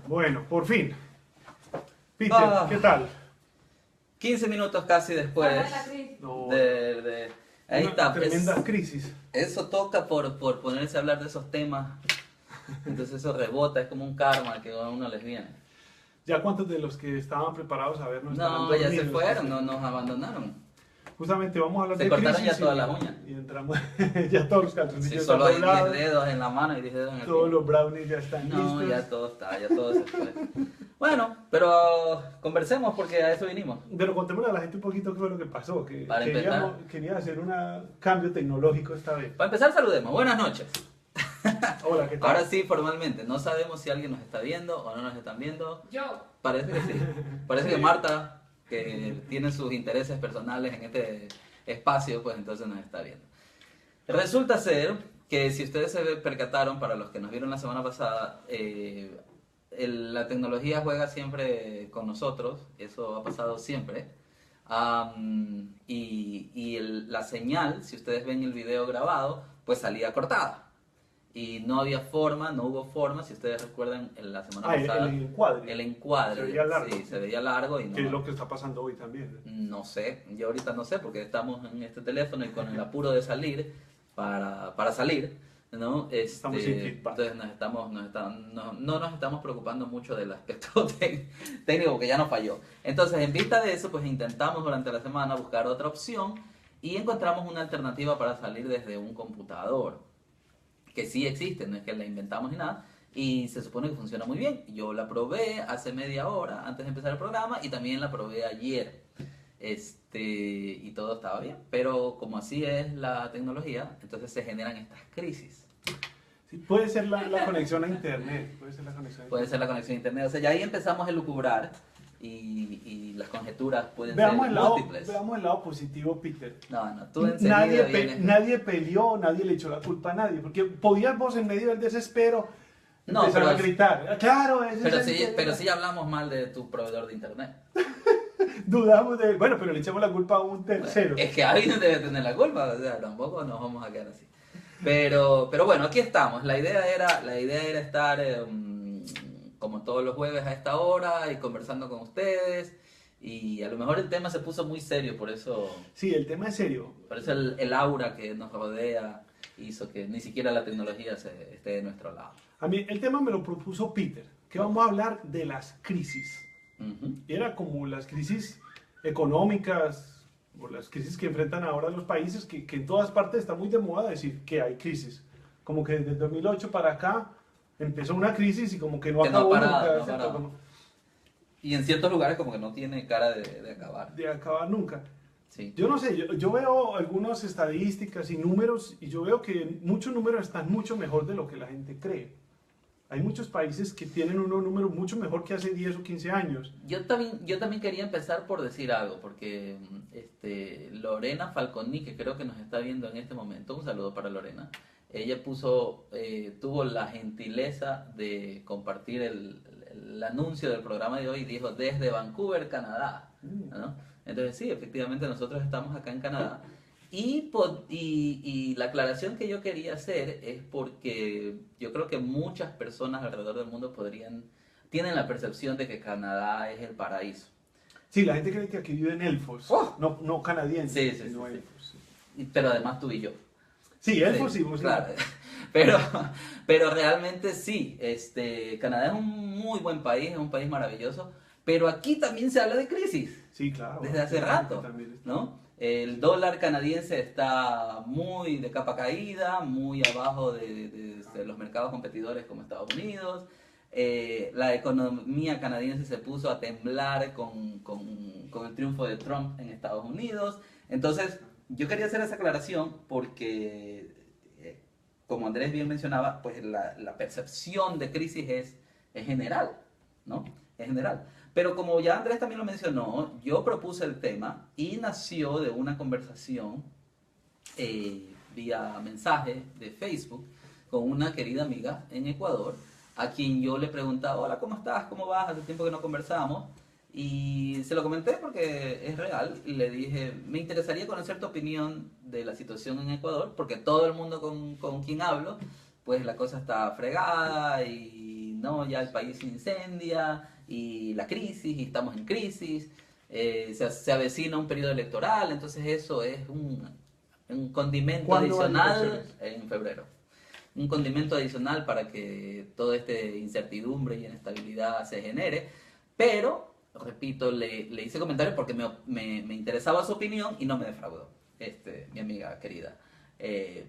Bueno, por fin. Peter, ¿qué tal? 15 minutos casi después No, ahí una está. tremenda crisis. Eso toca por ponerse a hablar de esos temas. Entonces eso rebota, es como un karma que a uno les viene. ¿Ya cuántos de los que estaban preparados a vernos estarán No, ya se dormidos? fueron, no nos abandonaron. Justamente vamos a hablar Se de cortaron crisis ya todas las uñas. y entramos, ya todos los Sí, calzoncillos solo están hay 10 doblados, dedos en la mano y 10 dedos en el todos pie. los brownies ya están No, listos. ya todo está, ya todo se fue. Bueno, pero conversemos porque a eso vinimos. Pero contémosle a la gente un poquito qué fue lo que pasó, que Para empezar. quería hacer un cambio tecnológico esta vez. Para empezar, saludemos. Buenas noches. Hola, ¿qué tal? Ahora sí, formalmente. No sabemos si alguien nos está viendo o no nos están viendo. Yo. Parece que sí. Parece que Marta, que tiene sus intereses personales en este espacio, pues entonces nos está viendo. Resulta ser que si ustedes se percataron, para los que nos vieron la semana pasada, la tecnología juega siempre con nosotros, eso ha pasado siempre. La señal, si ustedes ven el video grabado, pues salía cortada. Y no había forma, no hubo forma, si ustedes recuerdan en la semana pasada. El encuadre. El encuadre. Se veía largo. Sí, se veía largo y no. Que es lo que está pasando hoy también. No sé, yo ahorita no sé porque estamos en este teléfono y con el apuro de salir para salir, ¿no? Estamos sin feedback. Entonces no nos estamos preocupando mucho del aspecto técnico porque ya nos falló. Entonces, en vista de eso, pues intentamos durante la semana buscar otra opción y encontramos una alternativa para salir desde un computador, que sí existe, no es que la inventamos ni nada, y se supone que funciona muy bien. Yo la probé hace media hora antes de empezar el programa y también la probé ayer. Y todo estaba bien, pero como así es la tecnología, entonces se generan estas crisis. Sí, puede ser la conexión a internet. Puede ser la conexión a Puede internet. ser la conexión a internet, o sea, ya ahí empezamos a elucubrar y las conjeturas pueden Veamos ser el lado, múltiples. veamos el lado positivo, Peter. No, tú enseguida vienes. Nadie peleó, nadie le echó la culpa a nadie, porque podías vos en medio del desespero No, empezar pero- a gritar. Claro, ese Pero es el sí, que- pero sí hablamos mal de tu proveedor de internet. Dudamos de... Bueno, pero le echamos la culpa a un tercero. Es que alguien debe tener la culpa, o sea, tampoco nos vamos a quedar así. Pero bueno, aquí estamos. La idea era estar como todos los jueves a esta hora y conversando con ustedes. Y a lo mejor el tema se puso muy serio, por eso Sí, el tema es serio. el aura que nos rodea hizo que ni siquiera la tecnología esté de nuestro lado. A mí el tema me lo propuso Peter, que vamos a hablar de las crisis. Ujú. Y era como las crisis económicas, o las crisis que enfrentan ahora los países, que en todas partes está muy de moda decir que hay crisis. Como que desde el 2008 para acá empezó una crisis y como que no Que no ha acabó parado, nunca, no ha ¿cierto? parado. Como Y en ciertos lugares como que no tiene cara de acabar. de acabar nunca. Sí. Yo no sé, yo veo algunas estadísticas y números y yo veo que muchos números están mucho mejor de lo que la gente cree. Hay muchos países que tienen unos números mucho mejor que hace 10 o 15 años. Yo también quería empezar por decir algo, porque Lorena Falconi, que creo que nos está viendo en este momento, un saludo para Lorena, ella tuvo la gentileza de compartir el anuncio del programa de hoy y dijo desde Vancouver, Canadá, ¿no? Entonces sí, efectivamente nosotros estamos acá en Canadá. Y la aclaración que yo quería hacer es porque yo creo que muchas personas alrededor del mundo tienen la percepción de que Canadá es el paraíso. Sí, la gente cree que aquí viven elfos, ¡Oh! no canadienses, Sí, sí, sino sí, sí. elfos. Pero además tú y yo. Sí, elfos sí, vos claro. Pero realmente sí, Canadá es un muy buen país, es un país maravilloso, pero aquí también se habla de crisis. Sí, claro. Desde hace rato, También está. ¿no? El dólar canadiense está muy de capa caída, muy abajo de los mercados competidores como Estados Unidos. La economía canadiense se puso a temblar con el triunfo de Trump en Estados Unidos. Entonces, yo quería hacer esa aclaración porque, como Andrés bien mencionaba, pues la percepción de crisis es general, ¿no? Es general. Pero como ya Andrés también lo mencionó, yo propuse el tema y nació de una conversación vía mensaje de Facebook con una querida amiga en Ecuador, a quien yo le preguntaba, hola, ¿cómo estás? ¿Cómo vas? Hace tiempo que no conversamos. Y se lo comenté porque es real. Y le dije, me interesaría conocer tu opinión de la situación en Ecuador, porque todo el mundo con quien hablo, pues la cosa está fregada y no, ya el país se incendia y la crisis, y estamos en crisis, se avecina un periodo electoral, entonces eso es un condimento ¿Cuándo hay adicional elecciones? en febrero. Un condimento adicional para que toda esta incertidumbre y inestabilidad se genere, pero, repito, le hice comentarios porque me interesaba su opinión y no me defraudó, mi amiga querida.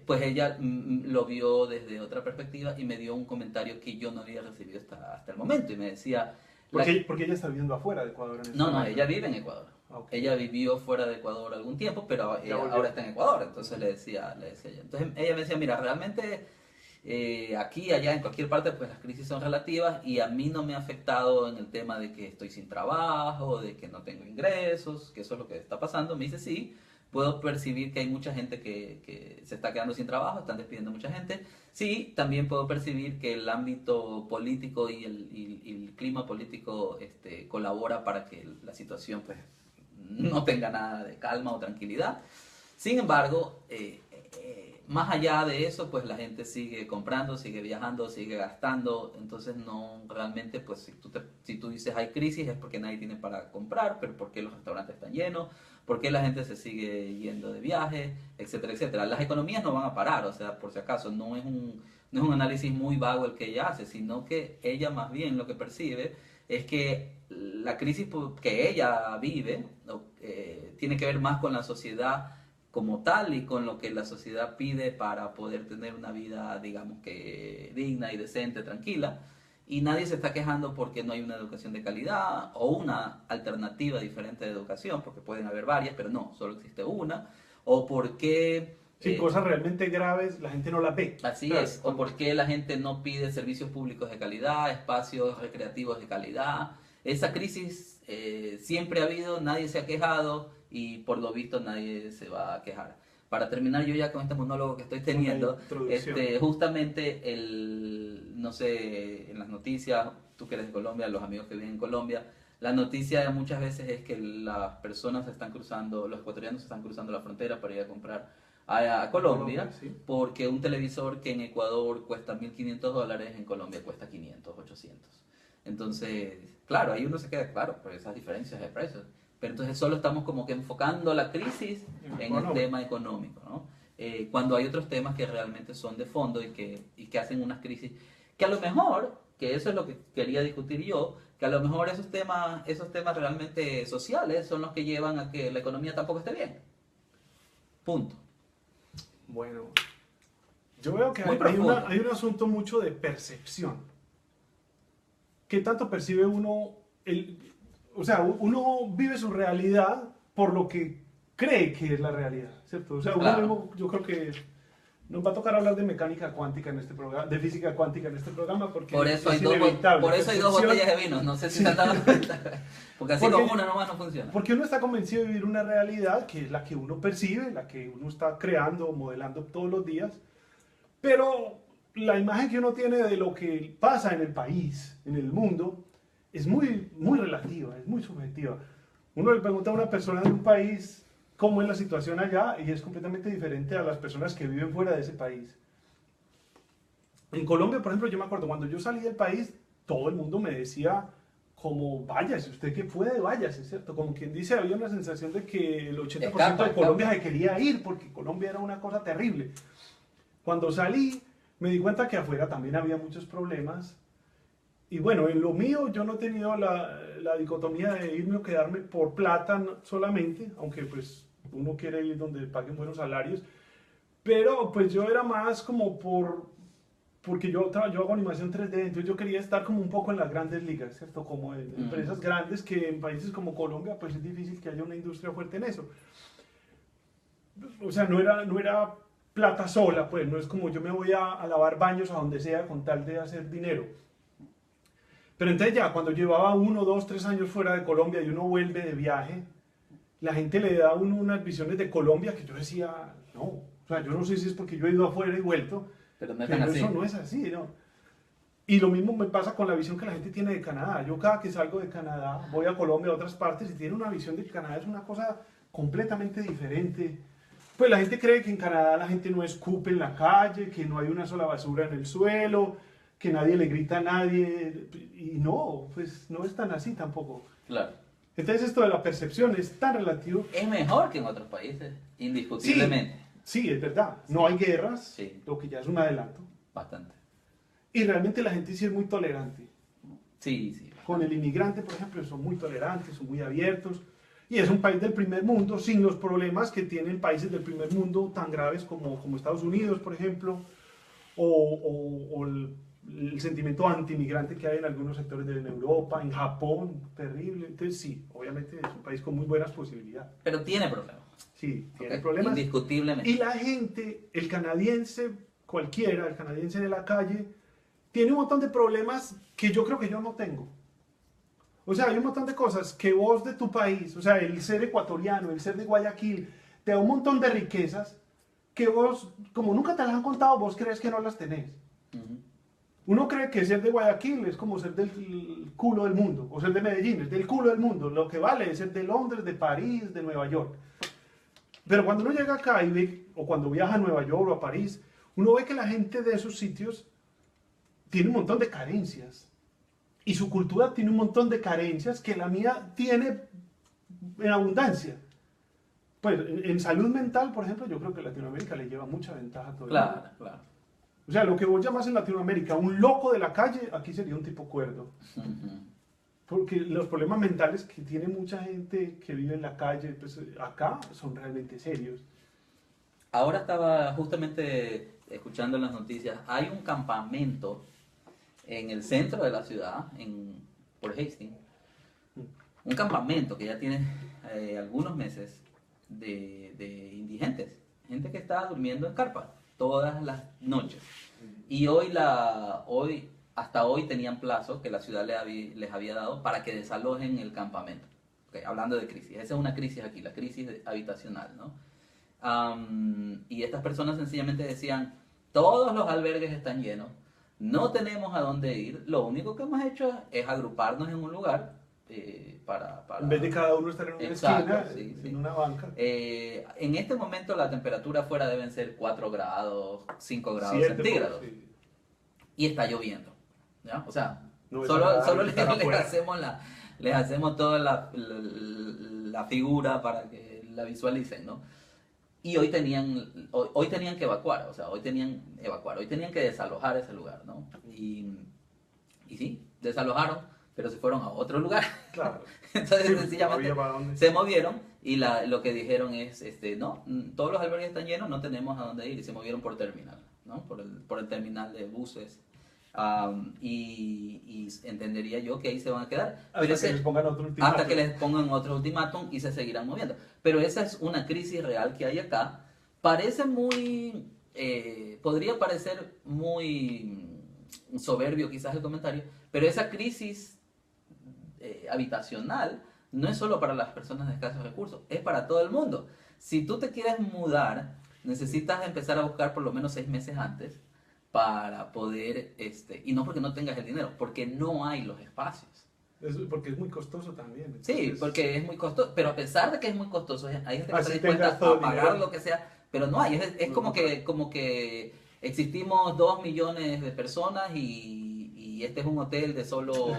Pues ella lo vio desde otra perspectiva y me dio un comentario que yo no había recibido hasta el momento y me decía... Porque ella está viviendo afuera de Ecuador en este No, no, momento. ella vive en Ecuador. Okay. Ella vivió fuera de Ecuador algún tiempo, pero Ya volvió. ahora está en Ecuador. Entonces le decía ella. Entonces ella me decía, mira, realmente aquí, allá, en cualquier parte, pues las crisis son relativas y a mí no me ha afectado en el tema de que estoy sin trabajo, de que no tengo ingresos, que eso es lo que está pasando. Me dice, sí, puedo percibir que hay mucha gente que se está quedando sin trabajo, están despidiendo mucha gente. Sí, también puedo percibir que el ámbito político y el clima político colabora para que la situación pues no tenga nada de calma o tranquilidad. Sin embargo, más allá de eso, pues la gente sigue comprando, sigue viajando, sigue gastando. Entonces no, realmente, pues si tú dices hay crisis es porque nadie tiene para comprar, pero ¿por qué los restaurantes están llenos? ¿Por qué la gente se sigue yendo de viaje? Etcétera, etcétera. Las economías no van a parar, o sea, por si acaso, no es un análisis muy vago el que ella hace, sino que ella más bien lo que percibe es que la crisis que ella vive tiene que ver más con la sociedad como tal y con lo que la sociedad pide para poder tener una vida, digamos que digna y decente, tranquila. Y nadie se está quejando porque no hay una educación de calidad o una alternativa diferente de educación, porque pueden haber varias, pero no, solo existe una. O porque... Sí, cosas realmente graves, la gente no las ve. Así Claro. es, o porque la gente no pide servicios públicos de calidad, espacios recreativos de calidad. Esa crisis siempre ha habido, nadie se ha quejado y por lo visto nadie se va a quejar. Para terminar yo ya con este monólogo que estoy teniendo, justamente no sé, en las noticias, tú que eres de Colombia, los amigos que viven en Colombia, la noticia muchas veces es que las personas se están cruzando, los ecuatorianos se están cruzando la frontera para ir a comprar a Colombia, Sí. porque un televisor que en Ecuador cuesta $1.500, en Colombia cuesta 500, 800. Entonces, claro, ahí uno se queda claro por esas diferencias de precios. Pero entonces solo estamos como que enfocando la crisis en el tema económico, ¿no? Cuando hay otros temas que realmente son de fondo y que hacen unas crisis, que a lo mejor, que eso es lo que quería discutir yo, que a lo mejor esos temas realmente sociales son los que llevan a que la economía tampoco esté bien. Punto. Bueno, yo veo que Muy hay un asunto mucho de percepción. ¿Qué tanto percibe uno? O sea, uno vive su realidad por lo que cree que es la realidad, ¿cierto? O sea, uno Claro. mismo, yo creo que nos va a tocar hablar de mecánica cuántica en este programa, de física cuántica en este programa, porque Por eso, es hay dos inevitable. botellas de vino, no sé si te has dado cuenta. Porque así Porque- con una nomás no funciona. Porque uno está convencido de vivir una realidad que es la que uno percibe, la que uno está creando, modelando todos los días, pero la imagen que uno tiene de lo que pasa en el país, en el mundo, es muy, muy relativa, es muy subjetiva. Uno le pregunta a una persona de un país cómo es la situación allá y es completamente diferente a las personas que viven fuera de ese país. En Colombia, por ejemplo, yo me acuerdo cuando yo salí del país, todo el mundo me decía como váyase, usted que puede, váyase, ¿cierto? Como quien dice, había una sensación de que el 80% de Colombia se quería ir porque Colombia era una cosa terrible. Cuando salí, me di cuenta que afuera también había muchos problemas. Y bueno, en lo mío yo no he tenido la dicotomía de irme o quedarme por plata solamente, aunque pues uno quiere ir donde paguen buenos salarios, pero pues yo era más como porque yo hago animación 3D, entonces yo quería estar como un poco en las grandes ligas, ¿cierto? Como en empresas grandes que en países como Colombia pues es difícil que haya una industria fuerte en eso. O sea, no era plata sola, pues no es como yo me voy a lavar baños a donde sea con tal de hacer dinero. Pero entonces ya, cuando llevaba 1, 2, 3 años fuera de Colombia y uno vuelve de viaje, la gente le da a uno unas visiones de Colombia que yo decía, no, o sea, yo no sé si es porque yo he ido afuera y vuelto, Pero no es pero tan así. eso no es así, ¿no? Y lo mismo me pasa con la visión que la gente tiene de Canadá. Yo cada que salgo de Canadá, voy a Colombia, a otras partes, y tiene una visión de que Canadá es una cosa completamente diferente. Pues la gente cree que en Canadá la gente no escupe en la calle, que no hay una sola basura en el suelo, que nadie le grita a nadie, y no, pues no es tan así tampoco. Claro. Entonces esto de la percepción es tan relativo. Es mejor que en otros países, indiscutiblemente. Sí, es verdad. No hay guerras, Sí. lo que ya es un adelanto. Bastante. Y realmente la gente sí es muy tolerante. Sí, sí. Con el inmigrante, por ejemplo, son muy tolerantes, son muy abiertos. Y es un país del primer mundo sin los problemas que tienen países del primer mundo tan graves como Estados Unidos, por ejemplo, o el sentimiento antimigrante que hay en algunos sectores de Europa, en Japón, terrible. Entonces sí, obviamente es un país con muy buenas posibilidades. Pero tiene problemas. Sí, tiene Ok, problemas. indiscutiblemente. Y la gente, el canadiense cualquiera, el canadiense de la calle, tiene un montón de problemas que yo creo que yo no tengo. O sea, hay un montón de cosas que vos de tu país, o sea, el ser ecuatoriano, el ser de Guayaquil, te da un montón de riquezas que vos, como nunca te las han contado, vos crees que no las tenés. Ujú. Uno cree que ser de Guayaquil es como ser del culo del mundo, o ser de Medellín, es del culo del mundo. Lo que vale es ser de Londres, de París, de Nueva York. Pero cuando uno llega acá y ve, o cuando viaja a Nueva York o a París, uno ve que la gente de esos sitios tiene un montón de carencias. Y su cultura tiene un montón de carencias que la mía tiene en abundancia. Pues en salud mental, por ejemplo, yo creo que Latinoamérica le lleva mucha ventaja a todo el mundo. Claro, claro. O sea, lo que vos llamas en Latinoamérica un loco de la calle, aquí sería un tipo cuerdo. Ujú. Porque los problemas mentales que tiene mucha gente que vive en la calle, pues acá son realmente serios. Ahora estaba justamente escuchando las noticias. Hay un campamento en el centro de la ciudad, por Hastings. Un campamento que ya tiene algunos meses de indigentes. Gente que está durmiendo en carpa todas las noches. Y hasta hoy tenían plazo que la ciudad les había dado para que desalojen el campamento. Okay, hablando de crisis. Esa es una crisis aquí, la crisis habitacional, ¿no? Y estas personas sencillamente decían, todos los albergues están llenos, no tenemos a dónde ir, lo único que hemos hecho es agruparnos en un lugar para... En vez de cada uno estar en una Exacto, esquina, sí, en sí. una banca. En este momento la temperatura afuera deben ser 4 grados, 5 grados 7, centígrados. sí. Y está lloviendo. ¿Ya? O sea, No es solo agradable estar afuera. les hacemos toda la figura para que la visualicen, ¿no? Y hoy tenían que evacuar, o sea, hoy tenían que desalojar ese lugar, ¿no? Y sí, desalojaron, pero se fueron a otro lugar. Claro. Entonces, Sí, sencillamente, no había para dónde. se movieron y lo que dijeron es, no, todos los albergues están llenos, no tenemos a dónde ir, y se movieron por terminal, ¿no? Por el terminal de buses. Y entendería yo que ahí se van a quedar. Pero Hasta que les pongan otro ultimátum. hasta que les pongan otro ultimátum y se seguirán moviendo. Pero esa es una crisis real que hay acá. Parece podría parecer muy soberbio quizás el comentario, pero esa crisis habitacional no es solo para las personas de escasos recursos, es para todo el mundo. Si tú te quieres mudar, necesitas empezar a buscar por lo menos 6 meses antes para poder, y no porque no tengas el dinero, porque no hay los espacios. Porque es muy costoso también. Sí, Entonces, porque es muy costoso, pero a pesar de que es muy costoso, hay gente que Así está dispuesta tengas todo a el pagar dinero. lo que sea, pero no hay, es No, como no. que existimos 2 millones de personas y este es un hotel de solo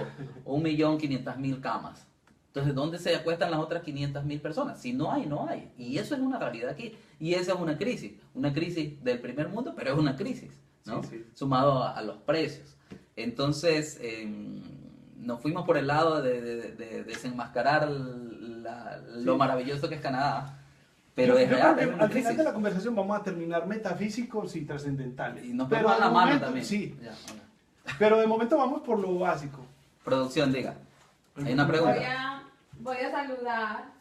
1.500.000 camas. Entonces, ¿dónde se acuestan las otras 500.000 personas? Si no hay, no hay. Y eso es una realidad aquí. Y esa es una crisis del primer mundo, pero es una crisis, ¿no? Sí, sí. Sumado a los precios. Entonces, nos fuimos por el lado de desenmascarar lo maravilloso que es Canadá, pero Yo es real, creo es que una al final crisis. de la conversación vamos a terminar metafísicos y trascendentales. Y nos Pero vemos a de la mano momento- también. Sí, Ya, bueno. pero de momento vamos por lo básico. Producción, diga. Hay una pregunta. Voy a saludar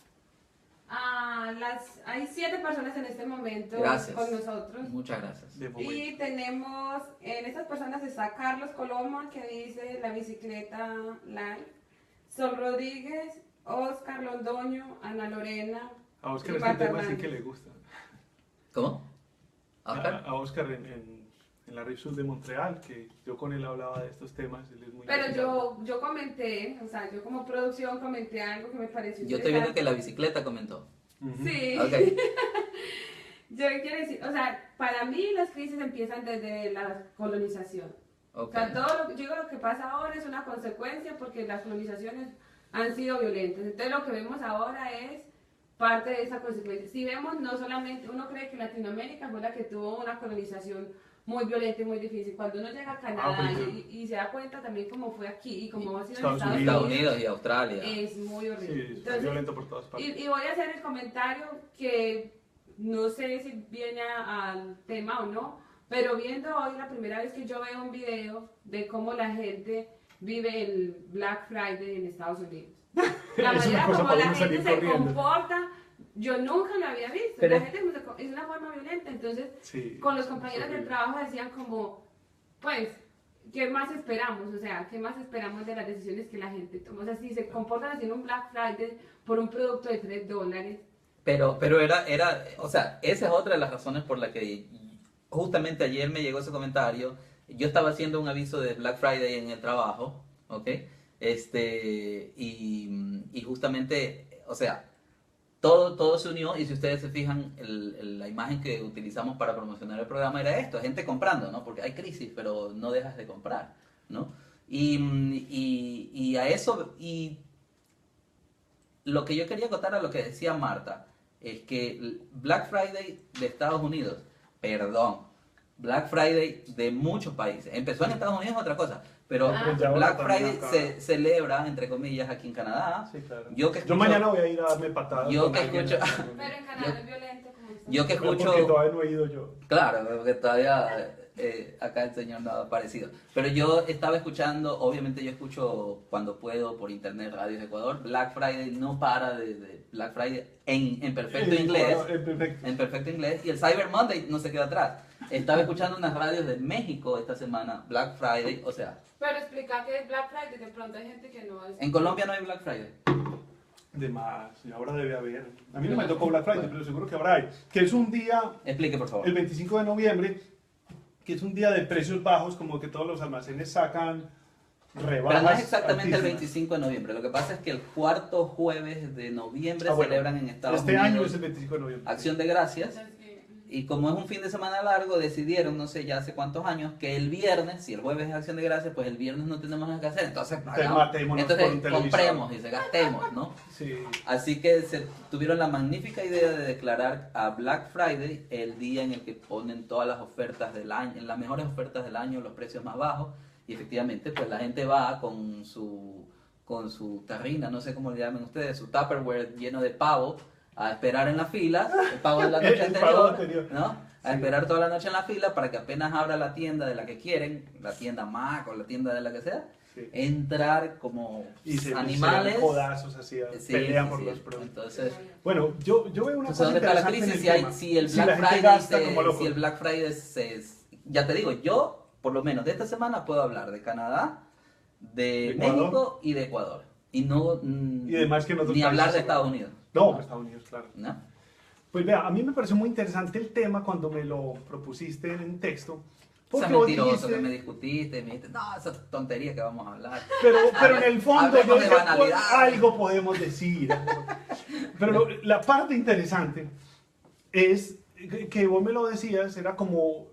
hay 7 personas en este momento Gracias. con nosotros. Muchas gracias. De momento. Y tenemos, en estas personas está Carlos Coloma, que dice la bicicleta live, Sol Rodríguez, Oscar Londoño, Ana Lorena. A Oscar y este tema Patamán. sí que le gusta. ¿Cómo? ¿Oscar? A Oscar en la Rive Sud de Montreal, que yo con él hablaba de estos temas. Él es muy Pero interesante. yo comenté, o sea, yo como producción comenté algo que me pareció Yo estoy viendo interesante. que la bicicleta comentó. Ujú. Sí. Ok. Yo quiero decir, o sea, para mí las crisis empiezan desde la colonización. O Ok. sea, yo digo, lo que pasa ahora es una consecuencia porque las colonizaciones han sido violentas. Entonces lo que vemos ahora es parte de esa consecuencia. Si vemos, no solamente, uno cree que Latinoamérica fue la que tuvo una colonización muy violenta y muy difícil. Cuando uno llega a Canadá África. y se da cuenta también cómo fue aquí y cómo ha sido Estados en Estados Unidos y Australia. es muy horrible. Sí, está Entonces, violento por todas partes. y voy a hacer el comentario que no sé si viene al tema o no, pero viendo hoy la primera vez que yo veo un video de cómo la gente vive el Black Friday en Estados Unidos. La Es una manera cosa como para la uno gente salir se corriendo. comporta, yo nunca lo había visto. Pero La gente es una forma violenta, entonces Sí, con los es compañeros del horrible. trabajo decían como, pues, ¿qué más esperamos? O sea, ¿qué más esperamos de las decisiones que la gente toma? O sea, si se comportan haciendo un Black Friday por un producto de $3, Pero o sea, esa es otra de las razones por la que justamente ayer me llegó ese comentario. Yo estaba haciendo un aviso de Black Friday en el trabajo, ¿ok? Y justamente, o sea, todo se unió, y si ustedes se fijan, la imagen que utilizamos para promocionar el programa era esto, gente comprando, ¿no? Porque hay crisis, pero no dejas de comprar, ¿no? Y a eso, y lo que yo quería acotar a lo que decía Marta, es que el Black Friday de Estados Unidos, perdón, Black Friday de muchos países, empezó en Estados Unidos es otra cosa, pero Ah. Ya ahora Black también Friday acá. se celebra, entre comillas, aquí en Canadá. Sí, claro. Yo que Yo escucho- mañana voy a ir a darme patadas. Yo con que alguien. escucho- pero en Canadá es violento como está. Yo que Pero escucho... porque todavía no he ido yo. Claro, porque todavía acá el señor no ha aparecido. Pero yo estaba escuchando, obviamente yo escucho cuando puedo por internet radios de Ecuador. Black Friday no para de Black Friday en perfecto inglés. Perfecto. En perfecto inglés. Y el Cyber Monday no se queda atrás. Estaba escuchando unas radios de México esta semana, Black Friday, o sea, Pero explica que es Black Friday, de pronto hay gente que no es. en Colombia no hay Black Friday. De más, y ahora debe haber. A mí no me tocó Black Friday, pero seguro que habrá. Que es un día, Explique, por favor. el 25 de noviembre, que es un día de precios bajos, como que todos los almacenes sacan rebajas. Pero no es exactamente el altísimas. 25 de noviembre. Lo que pasa es que el cuarto jueves de noviembre Bueno, celebran en Estados este Unidos año es el 25 de noviembre. Acción de Gracias. Entonces, que- Y como es un fin de semana largo, decidieron, no sé ya hace cuántos años, que el viernes, si el jueves es Acción de Gracias, pues el viernes no tenemos nada que hacer. Entonces, matémonos por un entonces televisor. compremos y se gastemos, ¿no? Sí. Así que se tuvieron la magnífica idea de declarar a Black Friday el día en el que ponen todas las ofertas del año, las mejores ofertas del año, los precios más bajos. Y efectivamente, pues la gente va con su tarrina, no sé cómo le llaman ustedes, su Tupperware lleno de pavo, a esperar en la fila, el pavo de la noche El pavo anterior, anterior. ¿no? A Sí. esperar toda la noche en la fila para que apenas abra la tienda de la que quieren, la tienda Mac o la tienda de la que sea, Sí. entrar como Y se animales. se dan codazos así, Sí, pelean sí, por sí. los productos. Entonces, Bueno, yo veo una entonces, cosa ¿dónde está la interesante en crisis? el Si, hay, tema. si el Si la Black gente Friday, gasta como loco. si el Black Friday ya te digo, yo, por lo menos de esta semana, puedo hablar de Canadá, de Ecuador. México y de Ecuador. Y no, Y demás que en otros ni hablar países, de Estados Unidos. No, Estados Unidos, claro. ¿No? Pues vea, a mí me pareció muy interesante el tema cuando me lo propusiste en texto. Esa Porque vos mentiroso dijiste, que me discutiste, me dijiste, no, esa tontería que vamos a hablar. pero en el fondo Hablemos yo de dije, pues, banalidades. algo podemos decir. Pero la parte interesante es que vos me lo decías, era como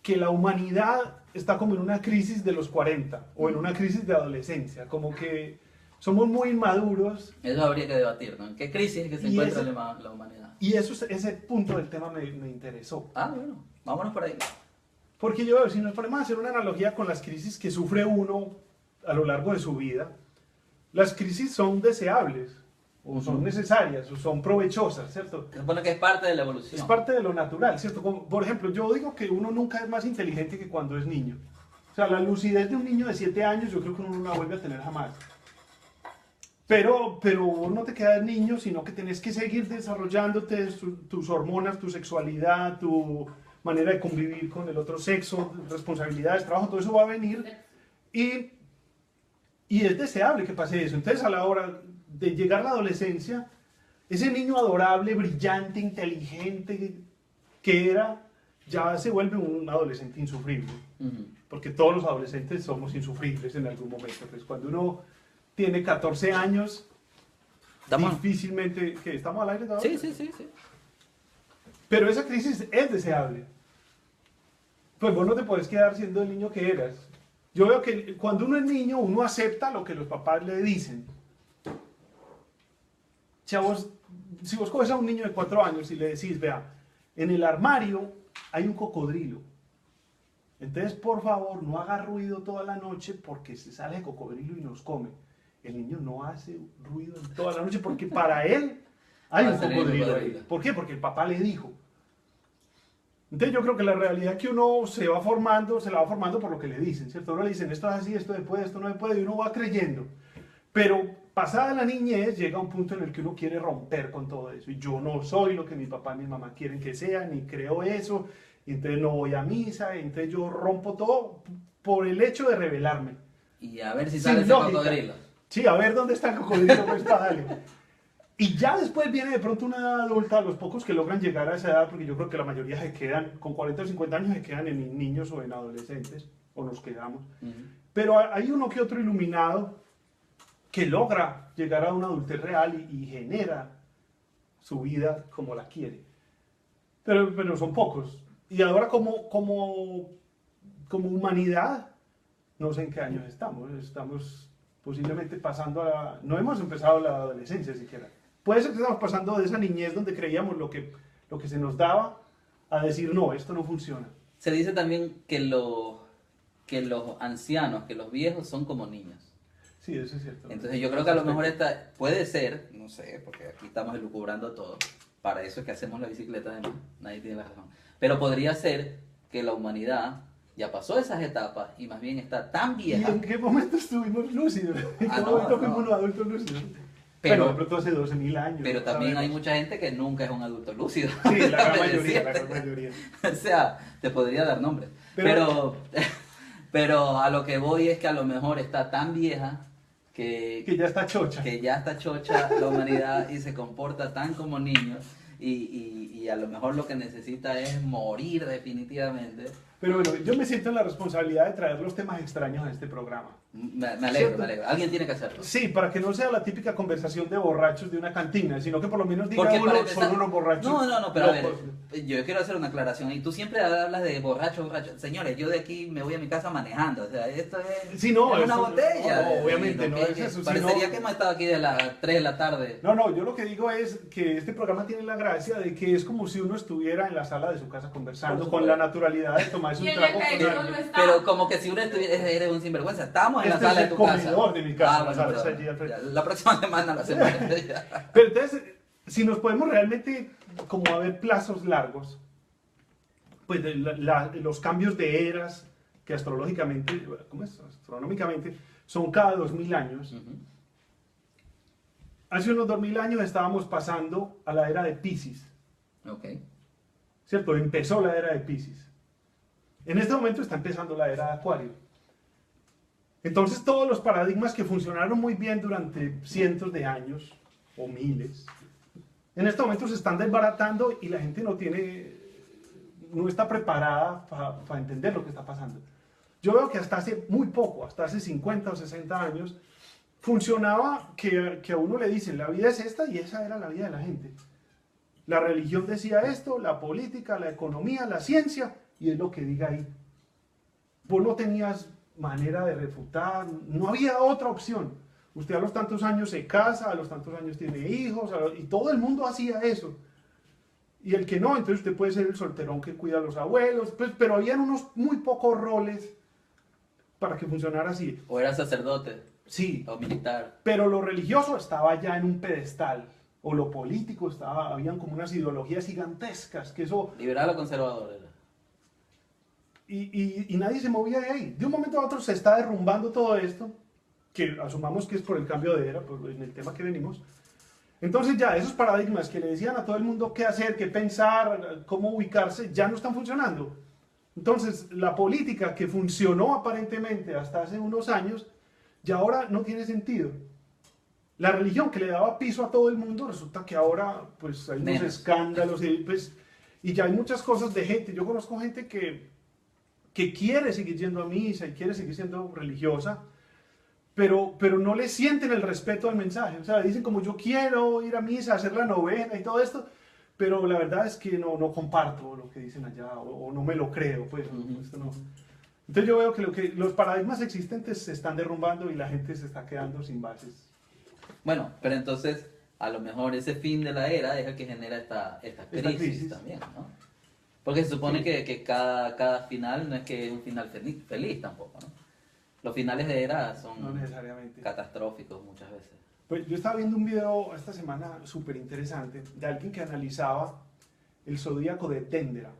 que la humanidad está como en una crisis de los 40 o en una crisis de adolescencia, como que somos muy inmaduros. Eso habría que debatir, ¿no? ¿En qué crisis es que se Y encuentra ese- la humanidad? Y eso, ese punto del tema me interesó. Ah, bueno, vámonos por ahí. Porque yo, si nos ponemos a hacer una analogía con las crisis que sufre uno a lo largo de su vida, las crisis son deseables, o son necesarias, o son provechosas, ¿cierto? Se supone que es parte de la evolución. Es parte de lo natural, ¿cierto? Como, por ejemplo, yo digo que uno nunca es más inteligente que cuando es niño. O sea, la lucidez de un niño de 7 años yo creo que uno no la vuelve a tener jamás. Pero vos no te quedas niño, sino que tenés que seguir desarrollándote tus hormonas, tu sexualidad, tu manera de convivir con el otro sexo, responsabilidades, trabajo, todo eso va a venir. Y es deseable que pase eso. Entonces, a la hora de llegar a la adolescencia, ese niño adorable, brillante, inteligente que era, ya se vuelve un adolescente insufrible. Ujú. Porque todos los adolescentes somos insufribles en algún momento. Pues cuando uno tiene 14 años, ¿Estamos? difícilmente... ¿Qué? ¿Estamos al aire todavía? Sí, sí, sí, sí. Pero esa crisis es deseable. Pues vos no te podés quedar siendo el niño que eras. Yo veo que cuando uno es niño, uno acepta lo que los papás le dicen. Si vos coges a un niño de 4 años y le decís, vea, en el armario hay un cocodrilo. Entonces, por favor, no haga ruido toda la noche porque se sale el cocodrilo y nos come. El niño no hace ruido en toda la noche porque para él hay un cocodrilo ahí. ¿Por qué? Porque el papá le dijo. Entonces yo creo que la realidad es que uno se la va formando por lo que le dicen, ¿cierto? Uno le dicen, esto es así, esto se puede, esto no se puede, y uno va creyendo. Pero pasada la niñez llega un punto en el que uno quiere romper con todo eso. Y yo no soy lo que mi papá y mi mamá quieren que sea, ni creo eso, y entonces no voy a misa, y entonces yo rompo todo por el hecho de rebelarme. Y a ver si Sin sale ese lógica. cocodrilo. Sí, a ver dónde está el cocodrilo, pues para darle. Y ya después viene de pronto una edad adulta, los pocos que logran llegar a esa edad, porque yo creo que la mayoría se quedan, con 40 o 50 años se quedan en niños o en adolescentes, o nos quedamos. Pero hay uno que otro iluminado que logra llegar a una adultez real y genera su vida como la quiere. Pero son pocos. Y ahora como humanidad, no sé en qué años estamos posiblemente pasando no hemos empezado la adolescencia siquiera. Puede ser que estamos pasando de esa niñez donde creíamos lo que se nos daba a decir, no, esto no funciona. Se dice también que los ancianos, que los viejos son como niños. Sí, eso es cierto. Entonces yo creo que a lo mejor puede ser, no sé, porque aquí estamos elucubrando todo, para eso es que hacemos la bicicleta además, nadie tiene la razón. Pero podría ser que la humanidad ya pasó esas etapas y más bien está tan ¿Y vieja. en qué momento estuvimos lúcidos? ¿En qué No, momento no. fuimos unos adultos lúcidos? Pero- Bueno, de pronto hace 12.000 años. Pero no también hay sabemos. mucha gente que nunca es un adulto lúcido. Sí, la gran Déjame mayoría, la decirte. gran mayoría. O sea, te podría dar nombres. Pero- Pero a lo que voy es que a lo mejor está tan vieja Que ya está chocha. que ya está chocha la humanidad y se comporta tan como niños y a lo mejor lo que necesita es morir definitivamente. Pero bueno, yo me siento en la responsabilidad de traer los temas extraños a este programa. Me alegro, ¿Cierto? me alegro. Alguien tiene que hacerlo. Sí, para que no sea la típica conversación de borrachos de una cantina, sino que por lo menos diga Porque uno, para son empezar- unos borrachos. No, pero a ver, locos. yo quiero hacer una aclaración. Y tú siempre hablas de borracho. Señores, yo de aquí me voy a mi casa manejando. O sea, esto es, Sí, no, es una eso- botella. no, obviamente, no es que eso, parecería sino- que hemos estado aquí de las 3 de la tarde. No, yo lo que digo es que este programa tiene la gracia de que es como si uno estuviera en la sala de su casa conversando Por con supuesto. la naturalidad de tomarse Y un en trago el con vehículo alguien. no está. Pero como que si uno estuviera, eres un sinvergüenza. Estamos en Este la sala es de el tu casa. comedor de mi casa, la Bueno, sala pero está allí al frente. ya, la próxima semana lo hacemos. Ya. Pero entonces, si nos podemos realmente, como a ver plazos largos, pues los cambios de eras que astrológicamente, ¿cómo es? Astronómicamente, son cada 2000 años. Ujú. Hace unos 2000 años estábamos pasando a la era de Piscis, Ok. ¿cierto? Empezó la era de Piscis. En este momento está empezando la era de Acuario. Entonces todos los paradigmas que funcionaron muy bien durante cientos de años, o miles, en este momento se están desbaratando y la gente no está preparada para entender lo que está pasando. Yo veo que hasta hace muy poco, hasta hace 50 o 60 años, funcionaba que a uno le dicen, la vida es esta y esa era la vida de la gente. La religión decía esto, la política, la economía, la ciencia, y es lo que diga ahí. Vos no tenías manera de refutar, no había otra opción. Usted a los tantos años se casa, a los tantos años tiene hijos, y todo el mundo hacía eso. Y el que no, entonces usted puede ser el solterón que cuida a los abuelos, pues, pero habían unos muy pocos roles para que funcionara así. O era sacerdote Sí, o militar. pero lo religioso estaba ya en un pedestal, o lo político habían como unas ideologías gigantescas, que eso, Liberal o conservador era. y nadie se movía de ahí. De un momento a otro se está derrumbando todo esto, que asumamos que es por el cambio de era, en el tema que venimos. Entonces ya esos paradigmas que le decían a todo el mundo qué hacer, qué pensar, cómo ubicarse, ya no están funcionando. Entonces la política que funcionó aparentemente hasta hace unos años, ya ahora no tiene sentido. La religión que le daba piso a todo el mundo, resulta que ahora pues hay unos Menos. escándalos y ya hay muchas cosas de gente. Yo conozco gente que quiere seguir yendo a misa y quiere seguir siendo religiosa, pero no le sienten el respeto al mensaje. O sea, dicen como yo quiero ir a misa, hacer la novena y todo esto, pero la verdad es que no comparto lo que dicen allá o no me lo creo, pues esto Entonces yo veo que, los paradigmas existentes se están derrumbando y la gente se está quedando sin bases. Bueno, pero entonces a lo mejor ese fin de la era es el que genera esta crisis también, ¿no? Porque se supone que cada final no es que es un final feliz tampoco, ¿no? Los finales de era son No necesariamente catastróficos muchas veces. Pues yo estaba viendo un video esta semana súper interesante de alguien que analizaba el zodíaco de Dendera.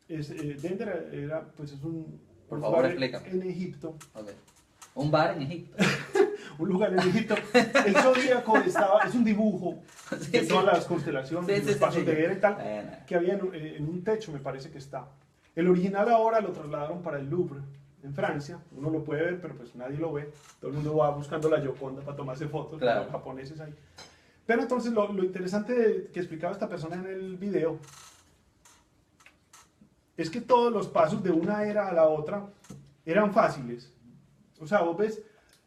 Dendera era, pues es un Por favor, lugar explícame. en Egipto. Okay. Un bar en Egipto. Un lugar en Egipto. El zodíaco es un dibujo Sí, de sí. todas las constelaciones, Sí, los pasos sí. de Hera y tal, Bueno. que había en un techo, me parece que está. El original ahora lo trasladaron para el Louvre, en Francia. Uno lo puede ver, pero pues nadie lo ve. Todo el mundo va buscando la Gioconda para tomarse fotos, Claro. los japoneses ahí. Pero entonces lo interesante que explicaba esta persona en el video es que todos los pasos de una era a la otra eran fáciles. O sea, vos ves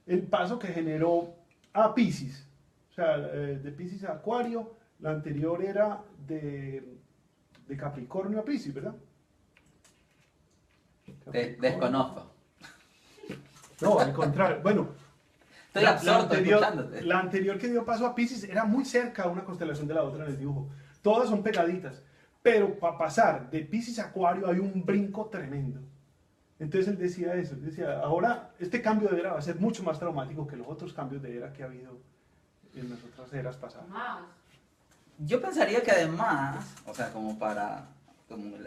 el paso que generó a Piscis, o sea, de Piscis a Acuario, la anterior era de Capricornio a Piscis, ¿verdad? Desconozco. No, al contrario. Bueno, Estoy absorto escuchándote. la anterior que dio paso a Piscis era muy cerca una constelación de la otra en el dibujo. Todas son pegaditas. Pero para pasar de Piscis a Acuario hay un brinco tremendo. Entonces él decía eso. Él decía, ahora este cambio de era va a ser mucho más traumático que los otros cambios de era que ha habido en las otras eras pasadas. Más. Yo pensaría que además, o sea, como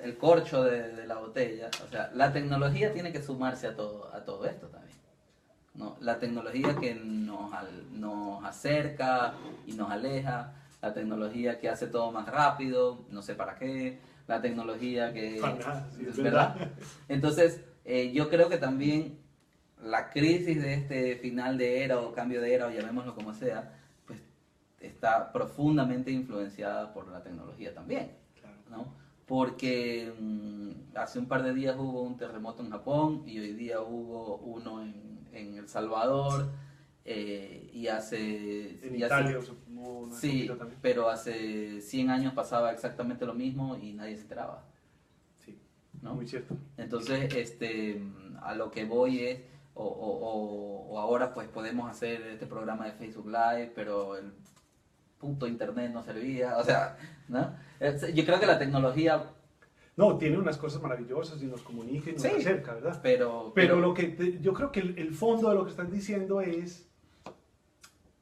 el corcho de la botella, o sea, la tecnología tiene que sumarse a todo esto también, ¿no? La tecnología que nos acerca y nos aleja, la tecnología que hace todo más rápido, no sé para qué, la tecnología que... Para nada, sí, es ¿verdad? verdad. Entonces, yo creo que también la crisis de este final de era o cambio de era, o llamémoslo como sea, pues está profundamente influenciada por la tecnología también, Claro. ¿no? Porque hace un par de días hubo un terremoto en Japón y hoy día hubo uno en El Salvador y hace... En y hace- Italia hubo una sí, poquito también. pero hace 100 años pasaba exactamente lo mismo y nadie se enteraba, Sí, ¿no? muy cierto. Entonces, a lo que voy es, o ahora pues podemos hacer este programa de Facebook Live, pero el puto internet no servía, o sea, ¿no? Yo creo que la tecnología, No, tiene unas cosas maravillosas y nos comunica y nos Sí. acerca, ¿verdad? pero Pero yo creo que el fondo de lo que están diciendo es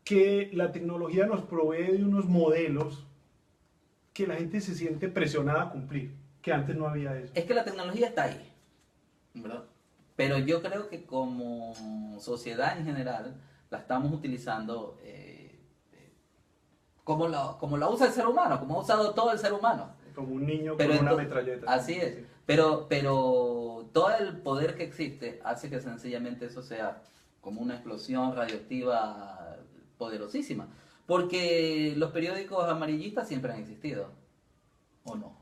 que la tecnología nos provee de unos modelos que la gente se siente presionada a cumplir, que antes no había eso. es que la tecnología está ahí, ¿verdad? Pero yo creo que como sociedad en general la estamos utilizando como la usa el ser humano, como ha usado todo el ser humano. Como un niño Pero con una ento- metralleta. Así es. Sí. Pero todo el poder que existe hace que sencillamente eso sea como una explosión radioactiva poderosísima. Porque los periódicos amarillistas siempre han existido. ¿O no?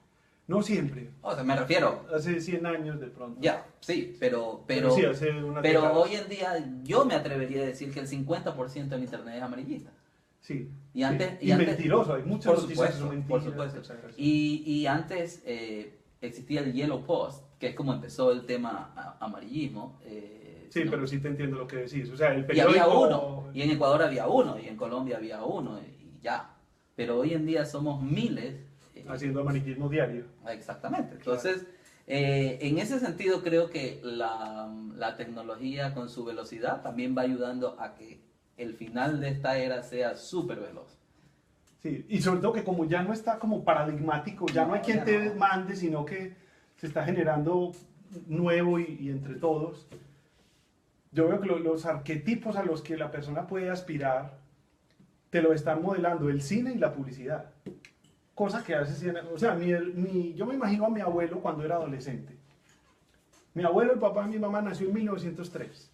No siempre. O sea, me refiero. Hace 100 años de pronto. Ya, sí, pero Sí, hace una pero década. hoy en día yo me atrevería a decir que el 50% del internet es amarillista. Sí. Y antes- sí. y antes- mentiroso. Hay muchas Por noticias que supuesto, son mentiras. por supuesto. exageraciones. Y antes existía el Yellow Post, que es como empezó el tema amarillismo. Sí, ¿no? pero sí te entiendo lo que decís. O sea, el Y periódico... había uno, y en Ecuador había uno, y en Colombia había uno, y ya. Pero hoy en día somos miles. Haciendo amarillismo diario. Exactamente. Entonces, en ese sentido creo que la tecnología con su velocidad también va ayudando a que el final de esta era sea súper veloz. Sí, y sobre todo que como ya no está como paradigmático, ya no hay No, quien ya te no. mande, sino que se está generando nuevo y entre todos. Yo veo que los arquetipos a los que la persona puede aspirar te lo están modelando el cine y la publicidad. Cosa que hace 100 años. O sea, yo me imagino a mi abuelo cuando era adolescente. Mi abuelo, el papá de mi mamá, nació en 1903.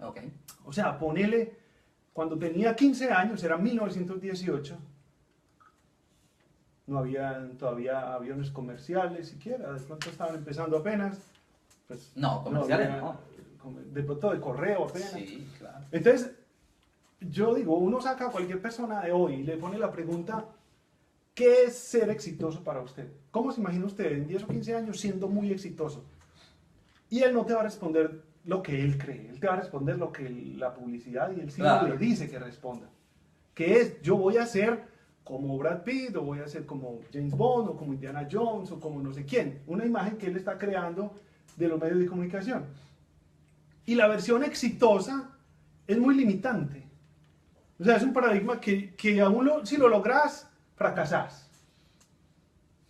Ok. O sea, ponele, cuando tenía 15 años, era 1918, no había todavía aviones comerciales siquiera, de pronto estaban empezando apenas. Pues, No, comerciales había- no. De pronto de correo apenas. Sí, claro. Entonces, yo digo, uno saca a cualquier persona de hoy y le pone la pregunta, ¿qué es ser exitoso para usted? ¿Cómo se imagina usted en 10 o 15 años siendo muy exitoso? Y él no te va a responder lo que él cree, él te va a responder lo que la publicidad y el cine Claro. le dice que responda. Que es, yo voy a ser como Brad Pitt, o voy a ser como James Bond, o como Indiana Jones, o como no sé quién. Una imagen que él está creando de los medios de comunicación. Y la versión exitosa es muy limitante. O sea, es un paradigma que aún si lo logras, fracasás.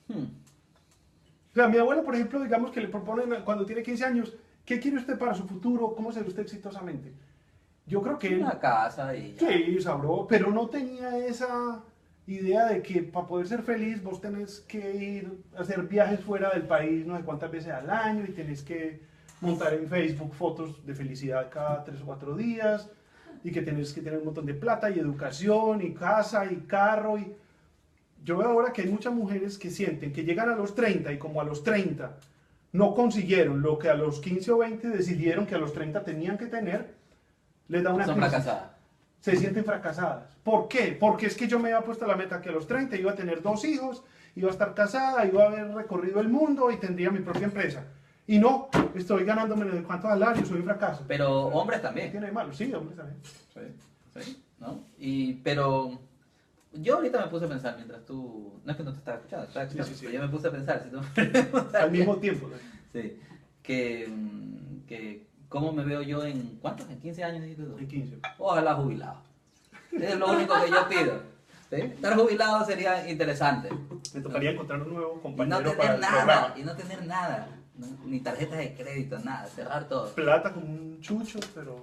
O sea, mi abuelo, por ejemplo, digamos que le proponen cuando tiene 15 años, ¿qué quiere usted para su futuro? ¿Cómo se ve usted exitosamente? Yo creo que él, Una casa y ya. sí, sabró, pero no tenía esa idea de que para poder ser feliz vos tenés que ir a hacer viajes fuera del país no sé cuántas veces al año y tenés que montar en Facebook fotos de felicidad cada 3 o 4 días y que tenés que tener un montón de plata y educación y casa y carro y yo veo ahora que hay muchas mujeres que sienten que llegan a los 30 y como a los 30 no consiguieron lo que a los 15 o 20 decidieron que a los 30 tenían que tener, les da una Son crisis. fracasadas. Se sienten fracasadas. ¿Por qué? Porque es que yo me había puesto la meta que a los 30 iba a tener 2 hijos, iba a estar casada, iba a haber recorrido el mundo y tendría mi propia empresa. Y no, estoy ganándome de cuánto salario, soy un fracaso. Pero hombres ¿Qué también. tiene de malo? Sí, hombres también. Sí, ¿no? Pero yo ahorita me puse a pensar mientras tú... No es que no te estaba escuchando, te estaba escuchando, Sí, sí, sí. pero yo me puse a pensar, si tú me preguntas Al mismo tiempo. ¿No? sí, que cómo me veo yo en... ¿Cuántos? ¿En 15 años? Dijiste tú? En 15. Ojalá jubilado. Es lo único que yo pido. ¿Sí? Estar jubilado sería interesante. Me tocaría encontrar un nuevo Y no compañero para tener el nada, programa. y no tener nada. ¿No? Ni tarjetas de crédito, nada, cerrar todo. Plata como un chucho, pero...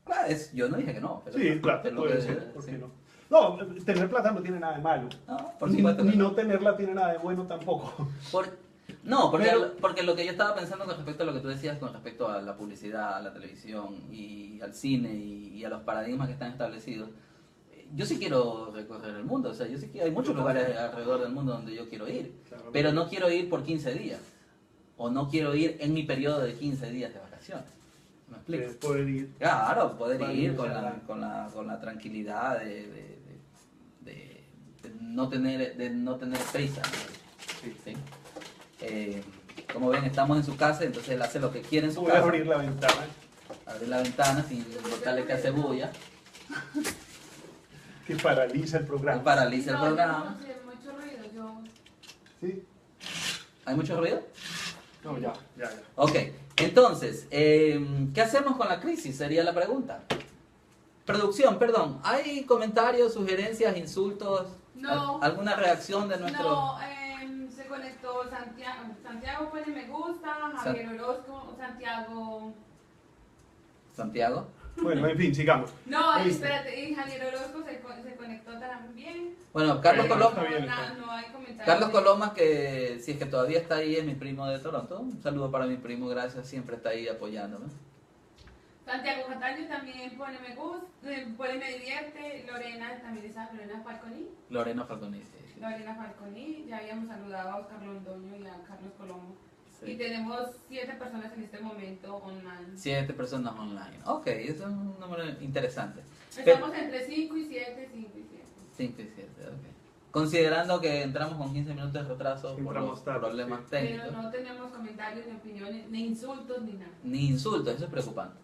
Claro, yo no dije que no. Pero, Sí, plata pero puede que- ser, ¿por sí. qué no? No, tener plata no tiene nada de malo. No, por Ni, supuesto que ni no. no tenerla tiene nada de bueno tampoco. No, porque, Pero- porque lo que yo estaba pensando con respecto a lo que tú decías, con respecto a la publicidad, a la televisión y al cine y a los paradigmas que están establecidos, yo sí quiero recorrer el mundo, o sea, yo sí que hay muchos lugares alrededor del mundo donde yo quiero ir, Claro. pero no quiero ir por 15 días, o no quiero ir en mi periodo de 15 días de vacaciones. ¿Me explico? Poder ir. Claro, poder Para ir irse con a la, la- con la tranquilidad de no tener prisa. Sí. ¿Sí? Como ven, estamos en su casa, entonces él hace lo que quiere en su Voy a casa. abrir la ventana Abrir la ventana sin importarle que hace bulla. que paraliza el Él programa. paraliza el No, yo programa. no sé, mucho ruido, yo... Sí. ¿Hay mucho ruido? No, ya. Ok, entonces, ¿qué hacemos con la crisis? Sería la pregunta. Producción, perdón, ¿hay comentarios, sugerencias, insultos? No. ¿Alguna reacción de nuestro...? No, se conectó Santiago. Santiago pone me gusta, Javier Orozco, Santiago. Santiago? Bueno, en fin, sigamos. No, Listo. espérate, y Javier Orozco se conectó también. Bueno, Carlos Pero Coloma. está bien, no, está bien. no hay comentarios. Carlos Colomas, que si es que todavía está ahí, es mi primo de Toronto. Un saludo para mi primo, gracias, siempre está ahí apoyándome. Santiago Cataño también pone me gusta, pone me divierte. Lorena también está, Lorena Falconi. Lorena Falconi, sí. Lorena Falconi, ya habíamos saludado a Oscar Londoño y a Carlos Colombo. Sí. Y tenemos 7 personas en este momento online. 7 personas online. Ok, eso es un número interesante. Estamos entre 5 y 7, 5 y 7. 5 y 7, ok. Considerando que entramos con 15 minutos de retraso por Entramos los tarde, problemas sí. técnicos. Pero no tenemos comentarios, ni opiniones, ni insultos, ni nada. Ni insultos, eso es preocupante.